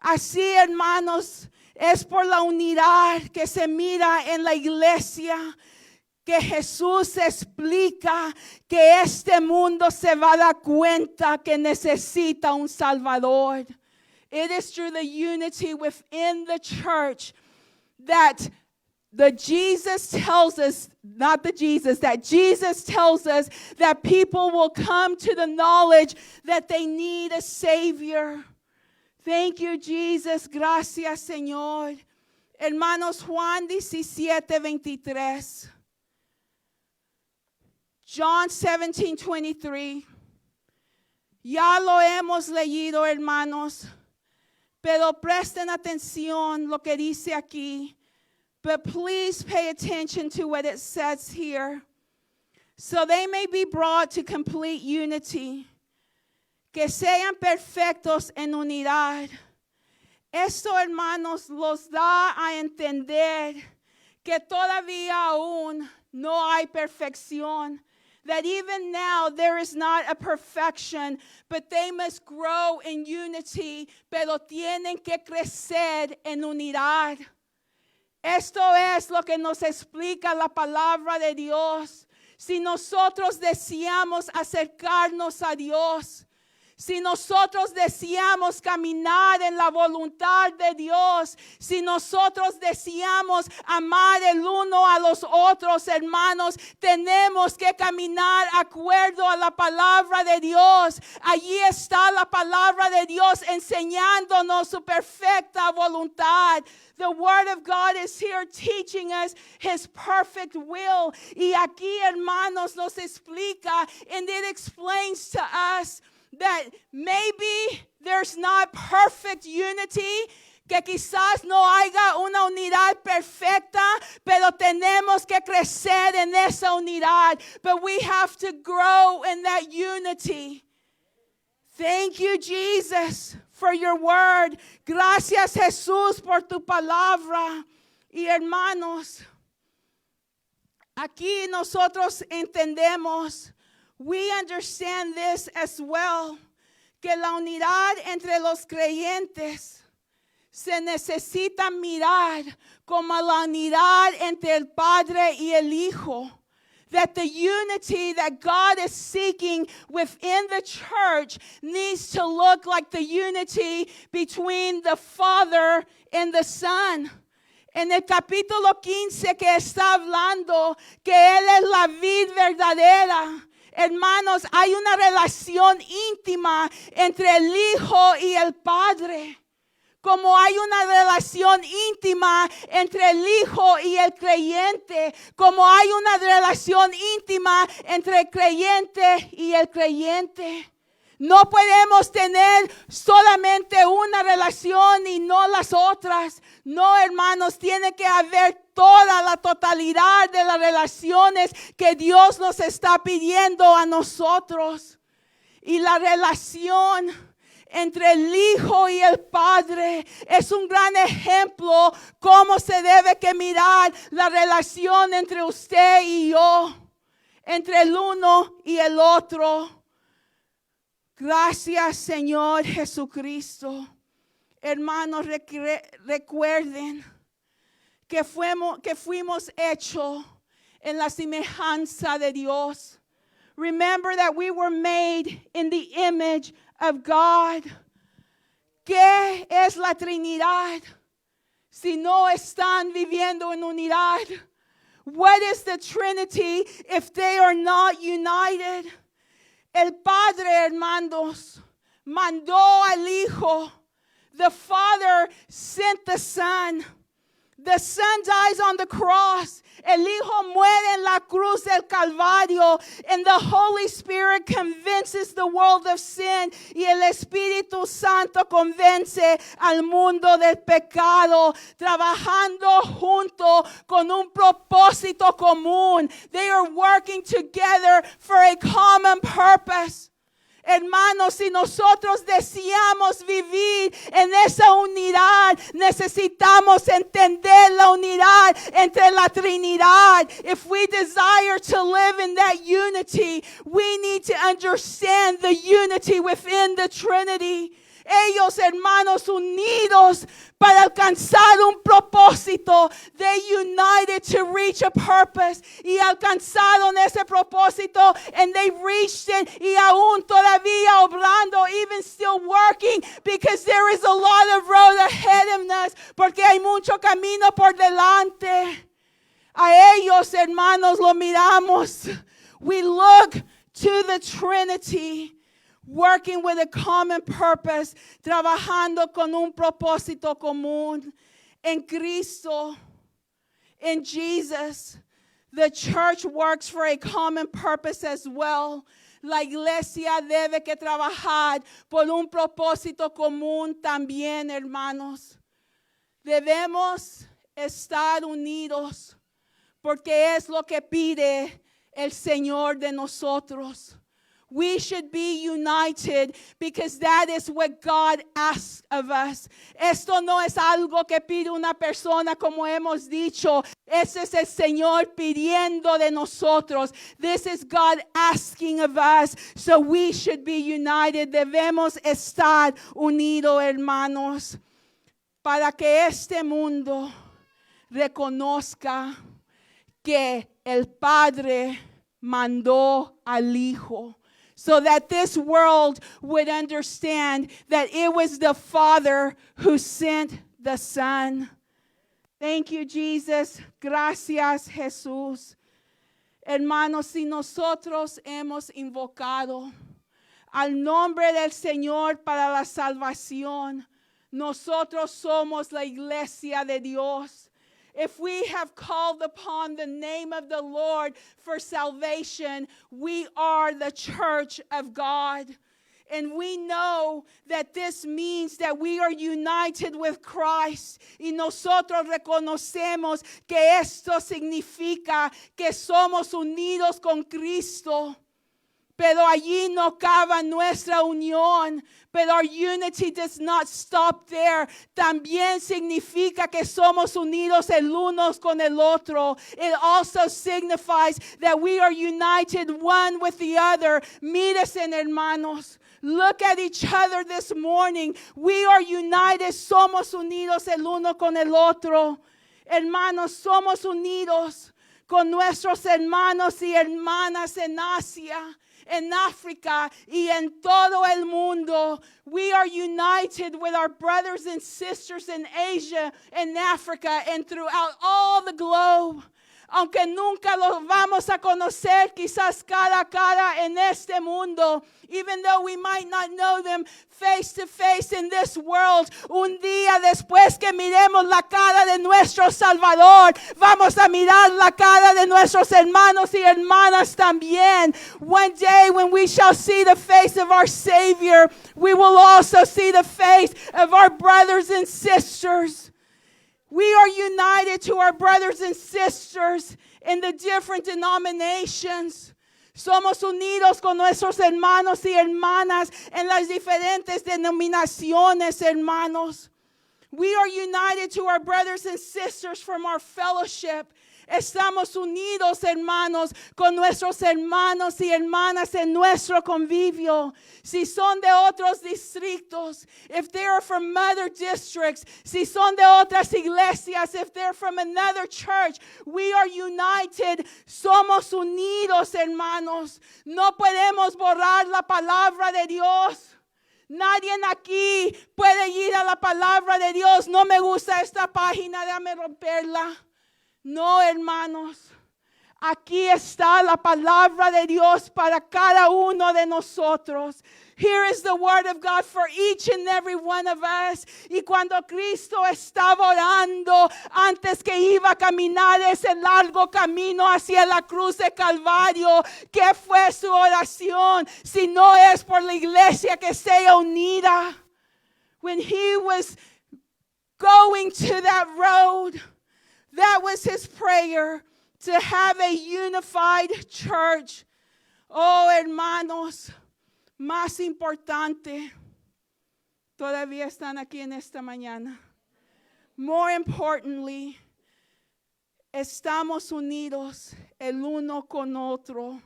Así, hermanos, es por la unidad que se mira en la iglesia que Jesús explica que este mundo se va a dar cuenta que necesita un Salvador. It is through the unity within the church that Jesus tells us that Jesus tells us that people will come to the knowledge that they need a Savior. Thank you, Jesus. Gracias, Señor. Hermanos, Juan 17:23. John 17:23. Ya lo hemos leído, hermanos, pero presten atención lo que dice aquí. But please pay attention to what it says here. So they may be brought to complete unity. Que sean perfectos en unidad. Esto, hermanos, los da a entender que todavía aún no hay perfección. That even now there is not a perfection, but they must grow in unity, pero tienen que crecer en unidad. Esto es lo que nos explica la palabra de Dios. Si nosotros deseamos acercarnos a Dios, si nosotros deseamos caminar en la voluntad de Dios, si nosotros deseamos amar el uno a los otros, hermanos, tenemos que caminar acuerdo a la palabra de Dios. Allí está la palabra de Dios enseñándonos su perfecta voluntad. The word of God is here teaching us his perfect will. Y aquí, hermanos, nos explica, and it explains to us that maybe there's not perfect unity, que quizás no haya una unidad perfecta, pero tenemos que crecer en esa unidad. But we have to grow in that unity. Thank you, Jesus, for your word. Gracias, Jesús, por tu palabra. Y hermanos, aquí nosotros entendemos, we understand this as well, que la unidad entre los creyentes se necesita mirar como la unidad entre el Padre y el Hijo. That the unity that God is seeking within the church needs to look like the unity between the Father and the Son. En el capítulo 15 que está hablando que Él es la vid verdadera. Hermanos, hay una relación íntima entre el Hijo y el Padre. Como hay una relación íntima entre el Hijo y el creyente, como hay una relación íntima entre el creyente y el creyente. No podemos tener solamente una relación y no las otras. No, hermanos, tiene que haber toda la totalidad de las relaciones que Dios nos está pidiendo a nosotros. Y la relación entre el Hijo y el Padre es un gran ejemplo cómo se debe que mirar la relación entre usted y yo, entre el uno y el otro. Gracias, Señor Jesucristo. Hermanos, recuerden que fuimos hechos en la semejanza de Dios. Remember that we were made in the image of God. ¿Qué es la Trinidad si no están viviendo en unidad? What is the Trinity if they are not united? El Padre, hermanos, mandó al Hijo. The Father sent the Son. The Son dies on the cross. El Hijo muere en la cruz del Calvario. And the Holy Spirit convinces the world of sin. Y el Espíritu Santo convence al mundo del pecado. Trabajando junto con un propósito común. They are working together for a common purpose. Hermanos, si nosotros deseamos vivir en esa unidad, necesitamos entender la unidad entre la Trinidad. If we desire to live in that unity, we need to understand the unity within the Trinity. Ellos, hermanos, unidos para alcanzar un propósito. They united to reach a purpose. Y alcanzaron ese propósito. And they reached it. Y aún todavía obrando, even still working. Because there is a lot of road ahead of us. Porque hay mucho camino por delante. A ellos, hermanos, lo miramos. We look to the Trinity. Working with a common purpose, trabajando con un propósito común. En Cristo, in Jesus, the church works for a common purpose as well. La iglesia debe que trabajar por un propósito común también, hermanos. Debemos estar unidos porque es lo que pide el Señor de nosotros. We should be united because that is what God asks of us. Esto no es algo que pide una persona, como hemos dicho. Ese es el Señor pidiendo de nosotros. This is God asking of us. So we should be united. Debemos estar unidos, hermanos, para que este mundo reconozca que el Padre mandó al Hijo. so that this world would understand that it was the Father who sent the Son. Thank you, Jesus. Gracias, Jesús. Hermanos, si nosotros hemos invocado al nombre del Señor para la salvación, nosotros somos la iglesia de Dios. If we have called upon the name of the Lord for salvation, we are the church of God. And we know that this means that we are united with Christ. Y nosotros reconocemos que esto significa que somos unidos con Cristo. Pero allí no acaba nuestra unión. But our unity does not stop there. También significa que somos unidos el unos con el otro. It also signifies that we are united one with the other. Mírense, hermanos. Look at each other this morning. We are united. Somos unidos el uno con el otro. Hermanos, somos unidos con nuestros hermanos y hermanas en Asia, en África y en todo el mundo. We are united with our brothers and sisters in Asia and Africa and throughout all the globe. Aunque nunca los vamos a conocer quizás cara a cara en este mundo, even though we might not know them face to face in this world, un día después que miremos la cara de nuestro Salvador, vamos a mirar la cara de nuestros hermanos y hermanas también. One day when we shall see the face of our Savior, we will also see the face of our brothers and sisters. We are united to our brothers and sisters in the different denominations. Somos unidos con nuestros hermanos y hermanas en las diferentes denominaciones, hermanos. We are united to our brothers and sisters from our fellowship. Estamos unidos, hermanos, con nuestros hermanos y hermanas en nuestro convivio. Si son de otros distritos, if they are from other districts, si son de otras iglesias, if they're from another church, we are united. Somos unidos, hermanos. No podemos borrar la palabra de Dios. Nadie aquí puede ir a la palabra de Dios. No me gusta esta página, déjame romperla. No, hermanos, aquí está la palabra de Dios para cada uno de nosotros. Here is the word of God for each and every one of us. Y cuando Cristo estaba orando antes que iba a caminar ese largo camino hacia la cruz de Calvario, ¿qué fue su oración? Si no es por la iglesia que sea unida. When he was going to that road, that was his prayer, to have a unified church. Oh, hermanos, más importante, todavía están aquí en esta mañana. More importantly, estamos unidos el uno con otro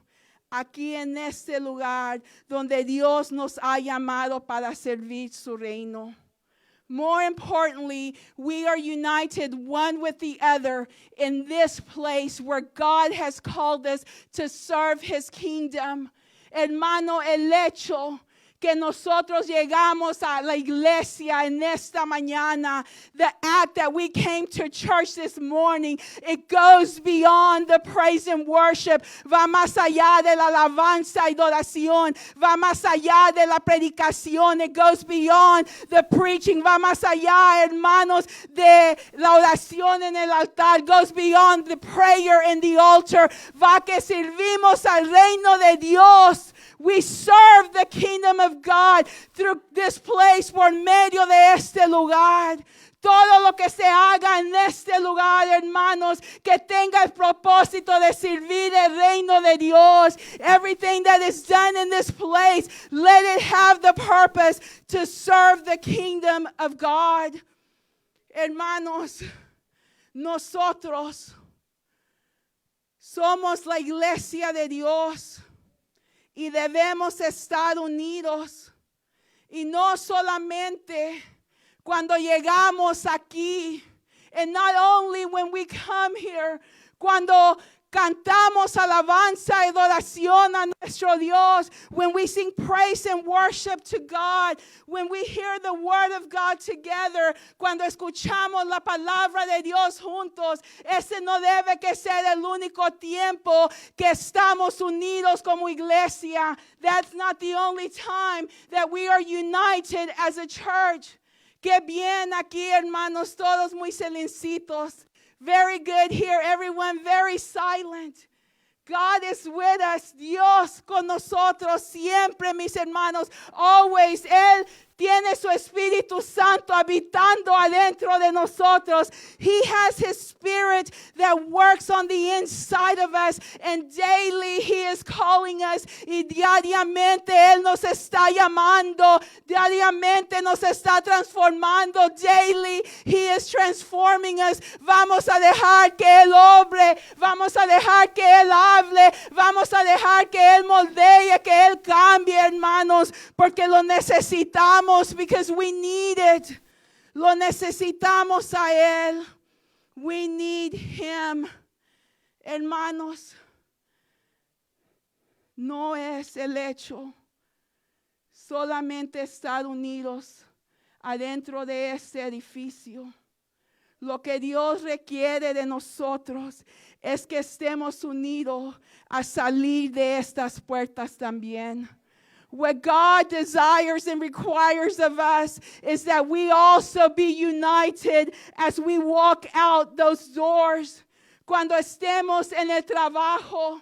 aquí en este lugar donde Dios nos ha llamado para servir su reino. More importantly, we are united one with the other in this place where God has called us to serve his kingdom. Hermano, el hecho que nosotros llegamos a la iglesia en esta mañana, the act that we came to church this morning, it goes beyond the praise and worship, va más allá de la alabanza y adoración, va más allá de la predicación, it goes beyond the preaching, va más allá, hermanos, de la oración en el altar, goes beyond the prayer in the altar, va que servimos al reino de Dios. We serve the kingdom of God through this place por medio de este lugar. Todo lo que se haga en este lugar, hermanos, que tenga el propósito de servir el reino de Dios. Everything that is done in this place, let it have the purpose to serve the kingdom of God. Hermanos, nosotros somos la iglesia de Dios. Y debemos estar unidos. Y no solamente cuando llegamos aquí. And not only when we come here. Cuando cantamos alabanza y adoración a nuestro Dios, when we sing praise and worship to God, when we hear the word of God together, cuando escuchamos la palabra de Dios juntos, ese no debe que ser el único tiempo que estamos unidos como iglesia. That's not the only time that we are united as a church. Qué bien aquí, hermanos, todos muy silencitos. Very good here, everyone very silent. God is with us, Dios con nosotros siempre, mis hermanos. Always, Él tiene su Espíritu Santo habitando adentro de nosotros. He has His Spirit that works on the inside of us, and daily He is calling us, y diariamente Él nos está llamando, diariamente nos está transformando. Daily He is transforming us. Vamos a dejar que Él obre, vamos a dejar que Él hable, vamos a dejar que Él moldee, que Él cambie, hermanos, porque lo necesitamos. Because we need it. Lo necesitamos a Él. We need Him. Hermanos, no es el hecho solamente estar unidos adentro de este edificio. Lo que Dios requiere de nosotros es que estemos unidos a salir de estas puertas también. What God desires and requires of us is that we also be united as we walk out those doors. Cuando estemos en el trabajo,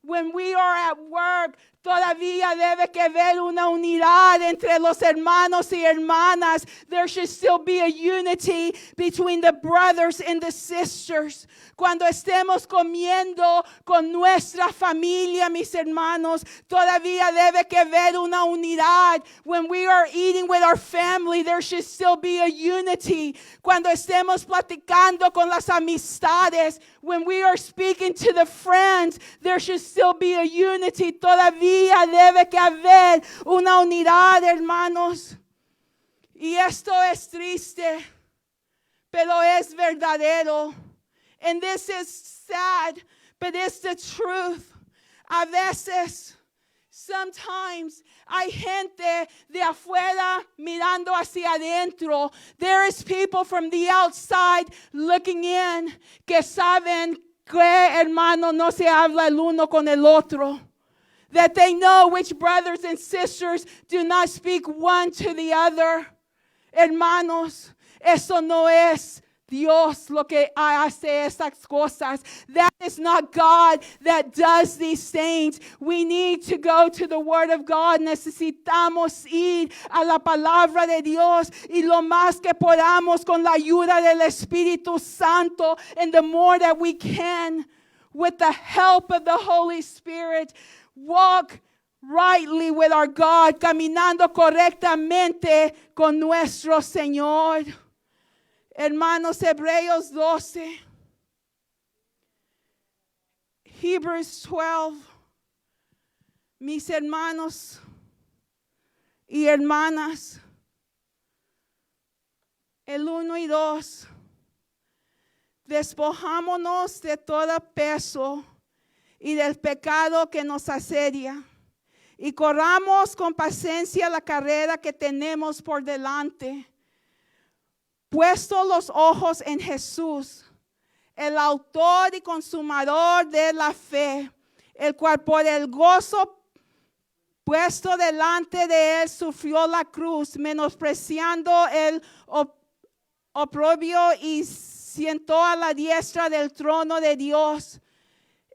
when we are at work, todavía debe que haber una unidad entre los hermanos y hermanas. There should still be a unity between the brothers and the sisters. Cuando estemos comiendo con nuestra familia, mis hermanos, todavía debe que haber una unidad. When we are eating with our family, there should still be a unity. Cuando estemos platicando con las amistades, when we are speaking to the friends, there should still be a unity. Todavía debe que haber una unidad, hermanos. Y esto es triste, pero es verdadero. And this is sad, but it's the truth. A veces, sometimes, hay gente de afuera mirando hacia adentro. There is people from the outside looking in que saben que, hermano, no se habla el uno con el otro. That they know which brothers and sisters do not speak one to the other. Hermanos, eso no es Dios lo que hace esas cosas. That is not God that does these things. We need to go to the Word of God. Necesitamos ir a la palabra de Dios y lo más que podamos con la ayuda del Espíritu Santo. And the more that we can, with the help of the Holy Spirit, walk rightly with our God, caminando correctamente con nuestro Señor. Hermanos, Hebreos 12, Hebrews 12, mis hermanos y hermanas, el 1 y 2, despojámonos de todo peso y del pecado que nos asedia, y corramos con paciencia la carrera que tenemos por delante, puesto los ojos en Jesús, el autor y consumador de la fe, el cual por el gozo puesto delante de él sufrió la cruz, menospreciando el oprobio y sentó a la diestra del trono de Dios.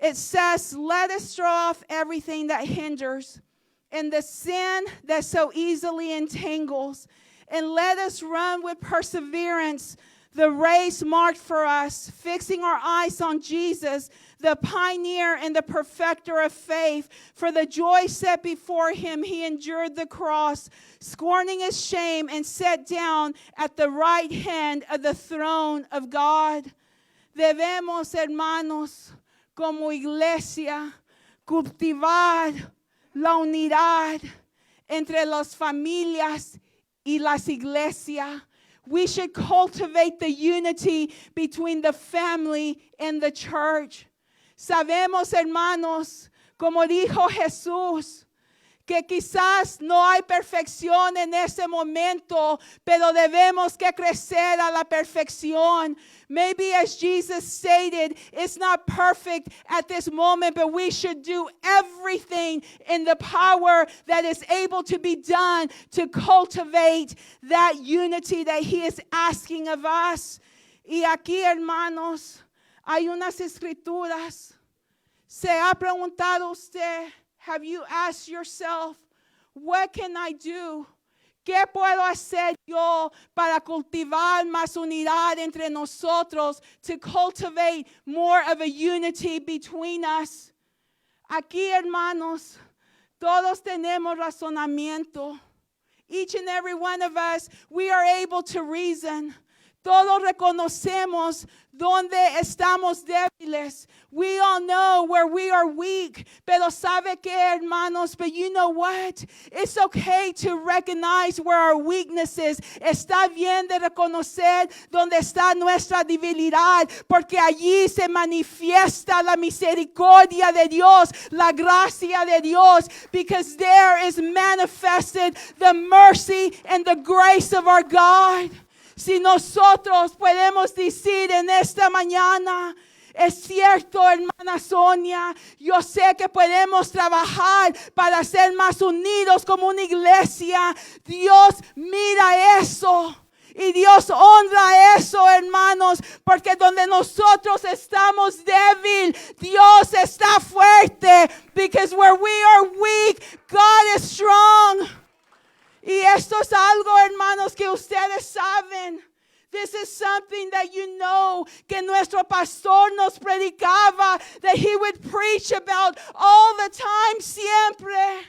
It says, let us throw off everything that hinders and the sin that so easily entangles, and let us run with perseverance the race marked for us, fixing our eyes on Jesus, the pioneer and the perfecter of faith. For the joy set before him, he endured the cross, scorning its shame, and sat down at the right hand of the throne of God. Debemos, hermanos, como iglesia, cultivar la unidad entre las familias y las iglesias. We should cultivate the unity between the family and the church. Sabemos, hermanos, como dijo Jesús, que quizás no hay perfección en ese momento, pero debemos que crecer a la perfección. Maybe as Jesus stated, it's not perfect at this moment, but we should do everything in the power that is able to be done to cultivate that unity that He is asking of us. Y aquí, hermanos, hay unas escrituras. ¿Se ha preguntado usted? Have you asked yourself, what can I do? ¿Qué puedo hacer yo para cultivar más unidad entre nosotros? To cultivate more of a unity between us. Aquí, hermanos, todos tenemos razonamiento. Each and every one of us, we are able to reason. Todos reconocemos donde estamos débiles. We all know where we are weak. Pero sabe que, hermanos, but you know what? It's okay to recognize where our weaknesses. Está bien de reconocer donde está nuestra debilidad, porque allí se manifiesta la misericordia de Dios, la gracia de Dios, because there is manifested the mercy and the grace of our God. Si nosotros podemos decir en esta mañana, es cierto, hermana Sonia, yo sé que podemos trabajar para ser más unidos como una iglesia. Dios mira eso. Y Dios honra eso, hermanos, porque donde nosotros estamos débil, Dios está fuerte. Because where we are weak, God is strong. Y esto es algo, hermanos, que ustedes saben. This is something that you know, que nuestro pastor nos predicaba, that he would preach about all the time, siempre.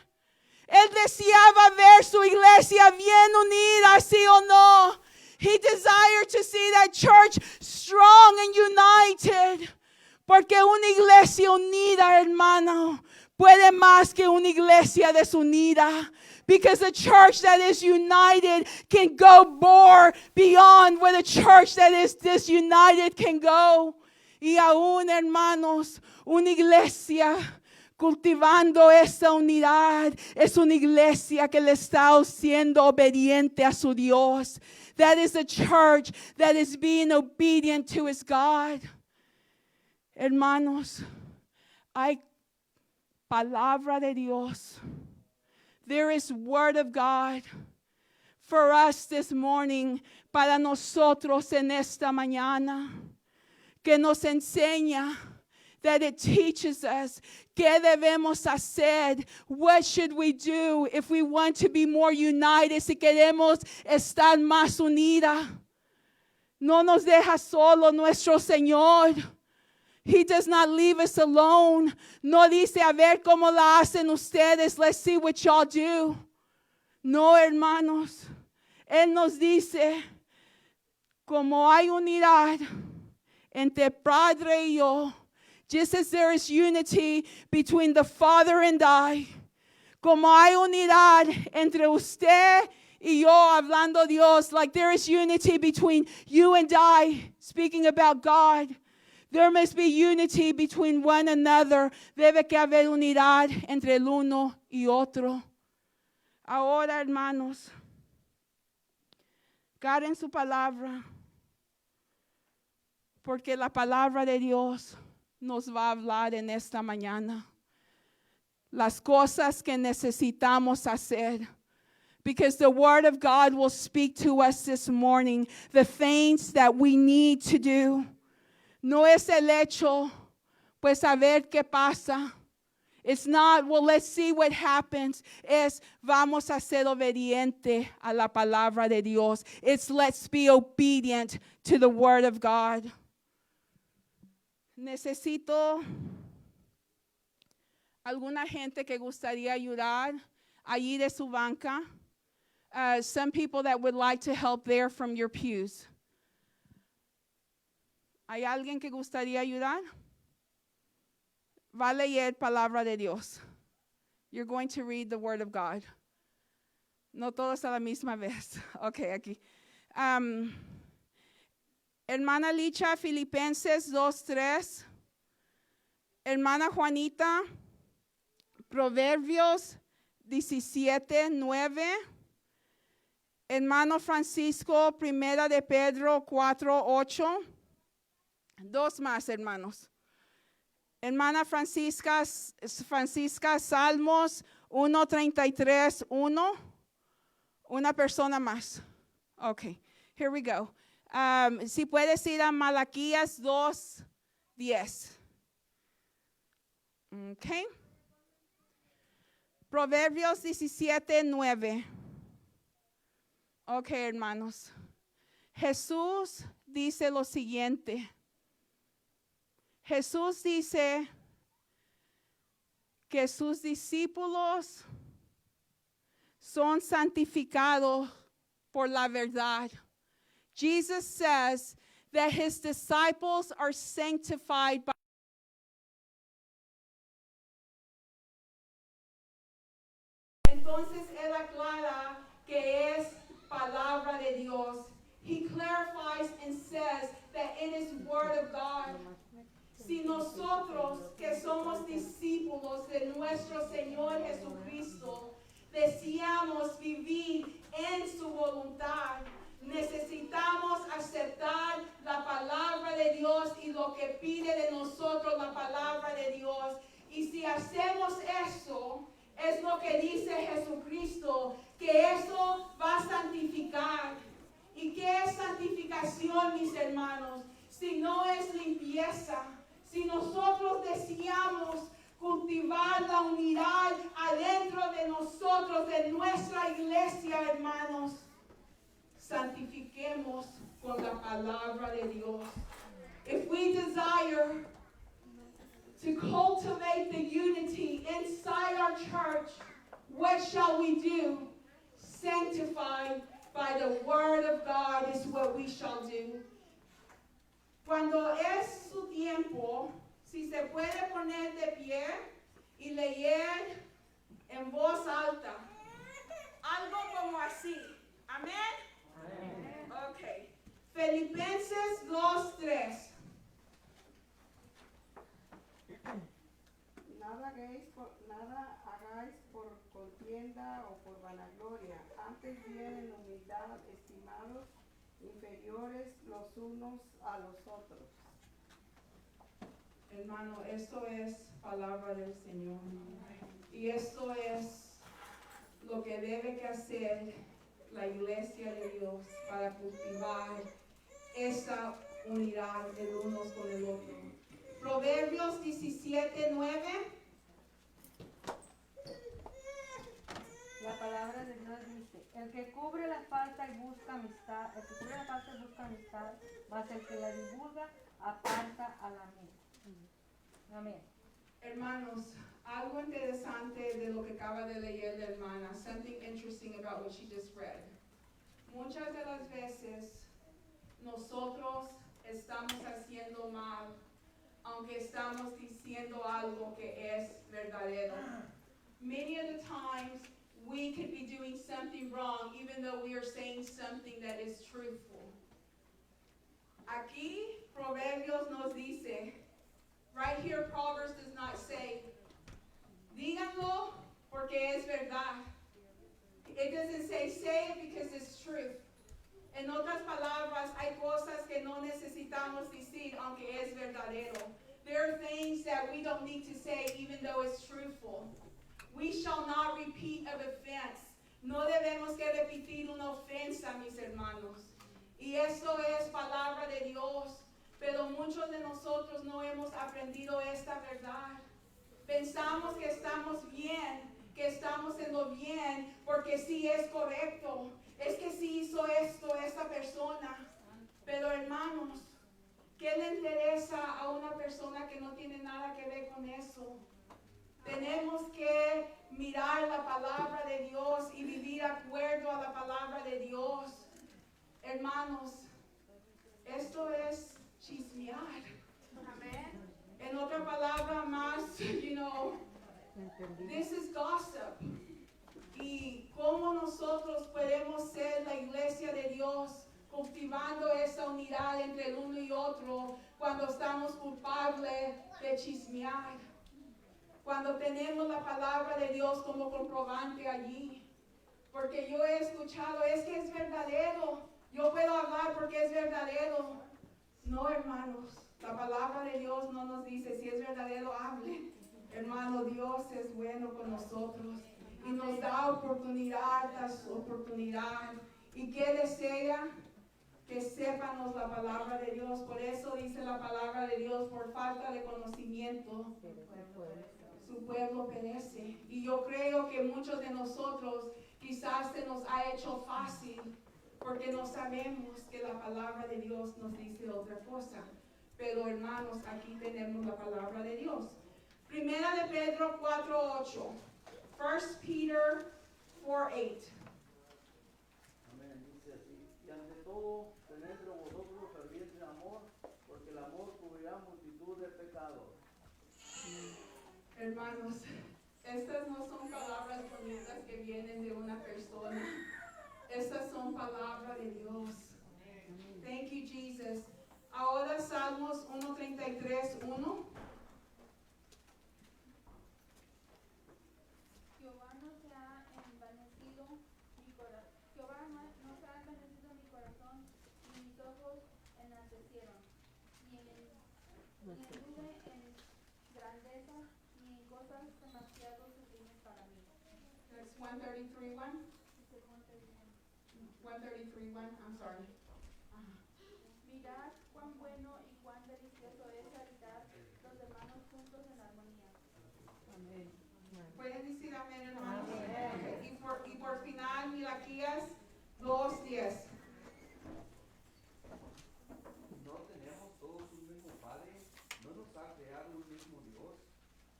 Él deseaba ver su iglesia bien unida, sí o no. He desired to see that church strong and united. Porque una iglesia unida, hermano, puede más que una iglesia desunida. Because a church that is united can go more beyond where the church that is disunited can go. Y aún, hermanos, una iglesia cultivando esa unidad es una iglesia que le está siendo obediente a su Dios. That is a church that is being obedient to his God. Hermanos, hay palabra de Dios. There is word of God for us this morning, para nosotros en esta mañana, que nos enseña, that it teaches us qué debemos hacer. What should we do if we want to be more united, si queremos estar más unida? No nos deja solo nuestro Señor. He does not leave us alone. No dice, a ver cómo la hacen ustedes. Let's see what y'all do. No, hermanos. Él nos dice, como hay unidad entre Padre y yo, just as there is unity between the Father and I, como hay unidad entre usted y yo, hablando Dios, like there is unity between you and I, speaking about God. There must be unity between one another. Debe que haber unidad entre el uno y otro. Ahora, hermanos, God en su palabra, porque la palabra de Dios nos va a hablar en esta mañana. Las cosas que necesitamos hacer. Because the word of God will speak to us this morning. The things that we need to do. No es el hecho, pues a ver qué pasa. It's not, well, let's see what happens. Es, vamos a ser obediente a la palabra de Dios. It's, let's be obedient to the word of God. Necesito alguna gente que gustaría ayudar allí de su banca. Some people that would like to help there from your pews. ¿Hay alguien que gustaría ayudar? Va a leer palabra de Dios. You're going to read the word of God. No todos a la misma vez. Okay, aquí. Hermana Licha, Filipenses 2:3. Hermana Juanita, Proverbios 17:9. Hermano Francisco, Primera de Pedro 4:8. Dos más, hermanos. Hermana Francisca, Salmos 1:33:1. Una persona más. Okay, here we go. Si puedes ir a Malaquías 2:10. Okay. Proverbios 17:9. Ok, hermanos. Jesús dice lo siguiente. Jesús dice que sus discípulos son santificados por la verdad. Jesus says that his disciples are sanctified by Entonces él aclara que es palabra de Dios. He clarifies and says that it is word of God. Si nosotros que somos discípulos de nuestro Señor Jesucristo deseamos vivir en su voluntad, necesitamos aceptar la palabra de Dios y lo que pide de nosotros la palabra de Dios. Y si hacemos eso, es lo que dice Jesucristo, que eso va a santificar. ¿Y qué es santificación, mis hermanos? Si no es limpieza. Si nosotros deseamos cultivar la unidad adentro de nosotros, de nuestra iglesia, hermanos, santifiquemos con la palabra de Dios. If we desire to cultivate the unity inside our church, what shall we do? Sanctified by the word of God is what we shall do. Cuando es su tiempo, si se puede poner de pie y leer en voz alta, algo como así. Amén. Ok. Filipenses 2:3. Nada hagáis por contienda o por vanagloria, antes bien en humildad estimados inferiores los unos a los otros. Hermano, esto es palabra del Señor. Y esto es lo que debe que hacer la iglesia de Dios para cultivar esa unidad el uno con el otro. Proverbios 17:9. La palabra de Dios dice, el que cubre la falta y busca amistad, mas el que la divulga aparta a la amiga. Amén. Hermanos, algo interesante de lo que acaba de leer la hermana, something interesting about what she just read. Muchas de las veces nosotros estamos haciendo mal, aunque estamos diciendo algo que es verdadero. Many of the times we could be doing something wrong even though we are saying something that is truthful. Aquí Proverbios nos dice, right here Proverbs does not say, díganlo porque es verdad. It doesn't say it because it's truth. En otras palabras, hay cosas que no necesitamos decir aunque es verdadero. There are things that we don't need to say even though it's truthful. We shall not repeat of offense. No debemos que repetir una ofensa, mis hermanos. Y eso es palabra de Dios. Pero muchos de nosotros no hemos aprendido esta verdad. Pensamos que estamos bien, que estamos en lo bien, porque sí es correcto. Es que sí hizo esto esta persona. Pero hermanos, ¿qué le interesa a una persona que no tiene nada que ver con eso? Tenemos que mirar la palabra de Dios y vivir acuerdo a la palabra de Dios. Hermanos, esto es chismear. En otra palabra más, this is gossip. Y cómo nosotros podemos ser la iglesia de Dios cultivando esa unidad entre el uno y otro cuando estamos culpables de chismear. Cuando tenemos la palabra de Dios como comprobante allí. Porque yo he escuchado, es que es verdadero. Yo puedo hablar porque es verdadero. No, hermanos, la palabra de Dios no nos dice si es verdadero, hable. Hermano, Dios es bueno con nosotros y nos da oportunidad tras oportunidad. ¿Y qué desea? Que sepamos la palabra de Dios. Por eso dice la palabra de Dios, por falta de conocimiento, su pueblo perece. Y yo creo que muchos de nosotros quizás se nos ha hecho fácil porque no sabemos que la palabra de Dios nos dice otra cosa. Pero hermanos, aquí tenemos la palabra de Dios. Primera de Pedro 4:8. 1 Peter 4:8. Amén. Dice así. Y ante todo, tened entre vosotros ferviente amor, porque el amor cubrirá multitud de pecados. Hermanos, estas no son palabras bonitas que vienen de una persona. Estas son palabras de Dios. Thank you, Jesus. Ahora Salmos 1:33:1. Jehová no se ha envanecido mi corazón. Jehová no se ha envanecido mi corazón, y mis ojos enaltecieron. Ni anduve en grandeza, ni en cosas demasiado sublimes para mí. That's 133:1. Dice Ponte bien. 133:1. I'm sorry. Mirad cuán bueno y cuán delicioso es habitar los hermanos juntos en armonía. ¿Pueden decir amén, hermanos? Okay. Y por final, Malaquías 2:10. ¿No tenemos todos un mismo Padre? ¿No nos ha creado un mismo Dios?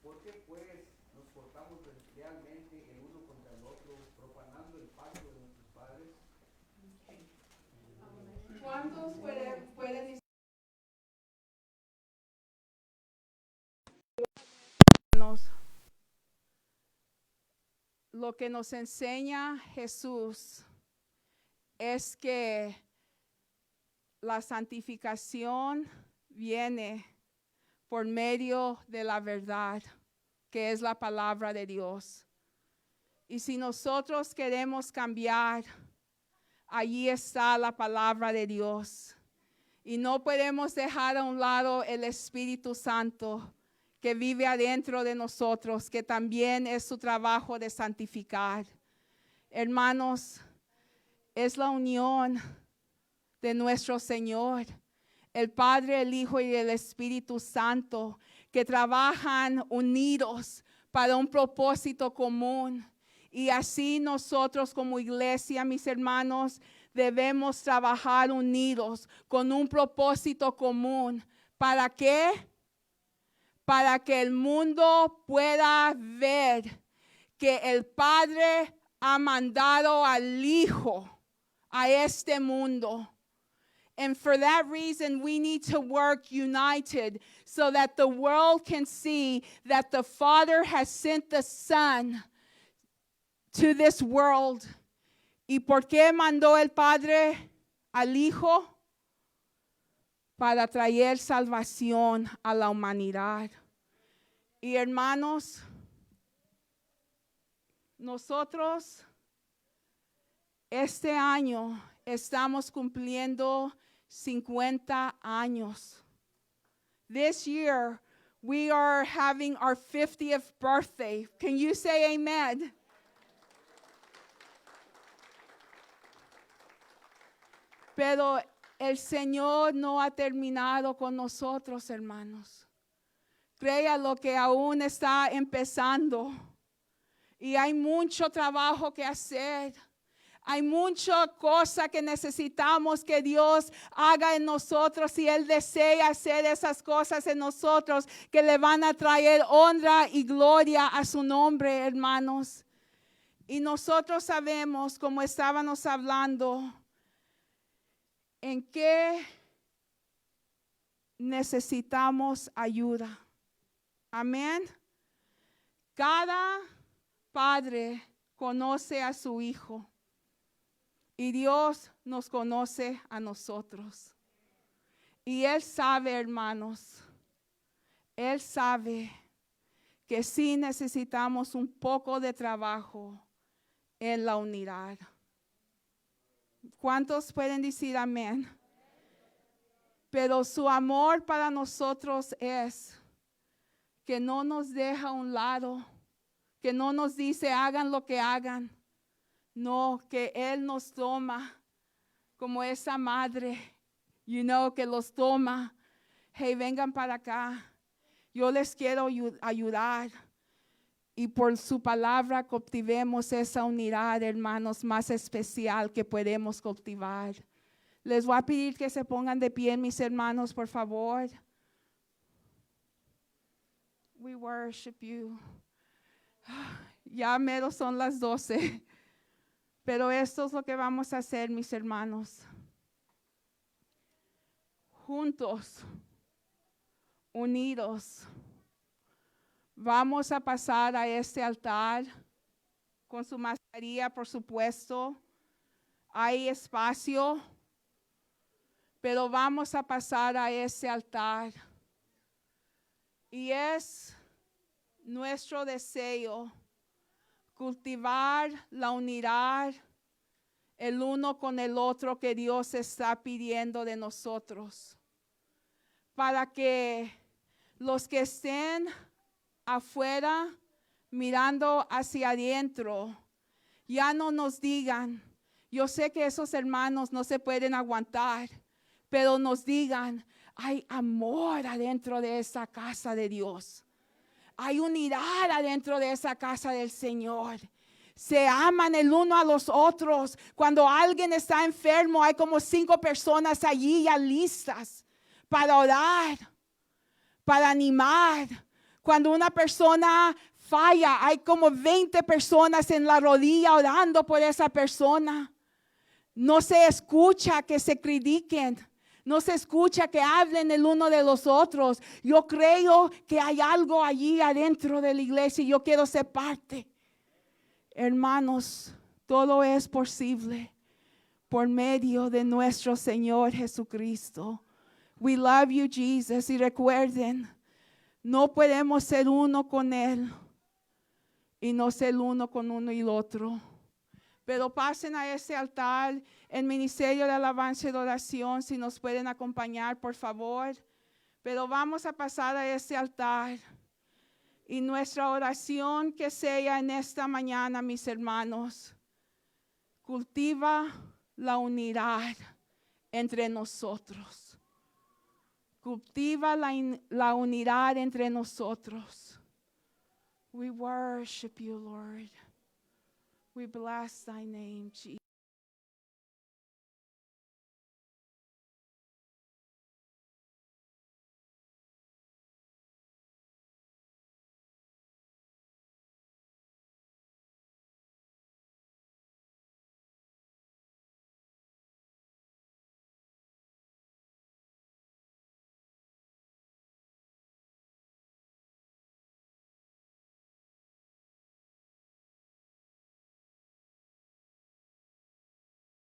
¿Por qué pues nos portamos deslealmente el uno contra el otro, profanando el pacto de nuestros padres? ¿Cuántos pueden decir? Lo que nos enseña Jesús es que la santificación viene por medio de la verdad, que es la palabra de Dios. Y si nosotros queremos cambiar, allí está la palabra de Dios. Y no podemos dejar a un lado el Espíritu Santo que vive adentro de nosotros, que también es su trabajo de santificar. Hermanos, es la unión de nuestro Señor, el Padre, el Hijo y el Espíritu Santo, que trabajan unidos para un propósito común. Y así nosotros como iglesia, mis hermanos, debemos trabajar unidos con un propósito común. ¿Para qué? Para que el mundo pueda ver que el Padre ha mandado al Hijo a este mundo. And for that reason, we need to work united so that the world can see that the Father has sent the Son to this world. ¿Y por qué mandó el Padre al Hijo? Para traer salvación a la humanidad. Y hermanos, nosotros este año estamos cumpliendo 50 años. This year, we are having our 50th birthday. Can you say amen? Pero el Señor no ha terminado con nosotros, hermanos. Créalo que aún está empezando. Y hay mucho trabajo que hacer. Hay mucha cosa que necesitamos que Dios haga en nosotros, y Él desea hacer esas cosas en nosotros que le van a traer honra y gloria a su nombre, hermanos. Y nosotros sabemos, como estábamos hablando, en qué necesitamos ayuda. Amén. Cada padre conoce a su hijo. Y Dios nos conoce a nosotros. Y Él sabe, hermanos, Él sabe que sí necesitamos un poco de trabajo en la unidad. ¿Cuántos pueden decir amén? Pero su amor para nosotros es que no nos deja a un lado, que no nos dice hagan lo que hagan. No, que Él nos toma como esa madre, que los toma. Hey, vengan para acá. Yo les quiero ayudar. Y por su palabra cultivemos esa unidad, hermanos, más especial que podemos cultivar. Les voy a pedir que se pongan de pie, mis hermanos, por favor. We worship you. Ya mero son las 12. Pero esto es lo que vamos a hacer, mis hermanos. Juntos, unidos, vamos a pasar a este altar con su mascarilla, por supuesto. Hay espacio, pero vamos a pasar a ese altar. Y es nuestro deseo cultivar la unidad el uno con el otro que Dios está pidiendo de nosotros, para que los que estén afuera mirando hacia adentro ya no nos digan, yo sé que esos hermanos no se pueden aguantar, pero nos digan, hay amor adentro de esa casa de Dios. Hay unidad adentro de esa casa del Señor. Se aman el uno a los otros. Cuando alguien está enfermo, hay como 5 personas allí ya listas para orar, para animar. Cuando una persona falla, hay como 20 personas en la rodilla orando por esa persona. No se escucha que se critiquen. No se escucha que hablen el uno de los otros. Yo creo que hay algo allí adentro de la iglesia y yo quiero ser parte. Hermanos, todo es posible por medio de nuestro Señor Jesucristo. We love you, Jesus. Y recuerden, no podemos ser uno con Él y no ser uno con uno y el otro. Pero pasen a ese altar, el ministerio de alabanza y de oración, si nos pueden acompañar, por favor. Pero vamos a pasar a ese altar. Y nuestra oración que sea en esta mañana, mis hermanos, cultiva la unidad entre nosotros. Cultiva la unidad entre nosotros. We worship you, Lord. We bless thy name, Jesus.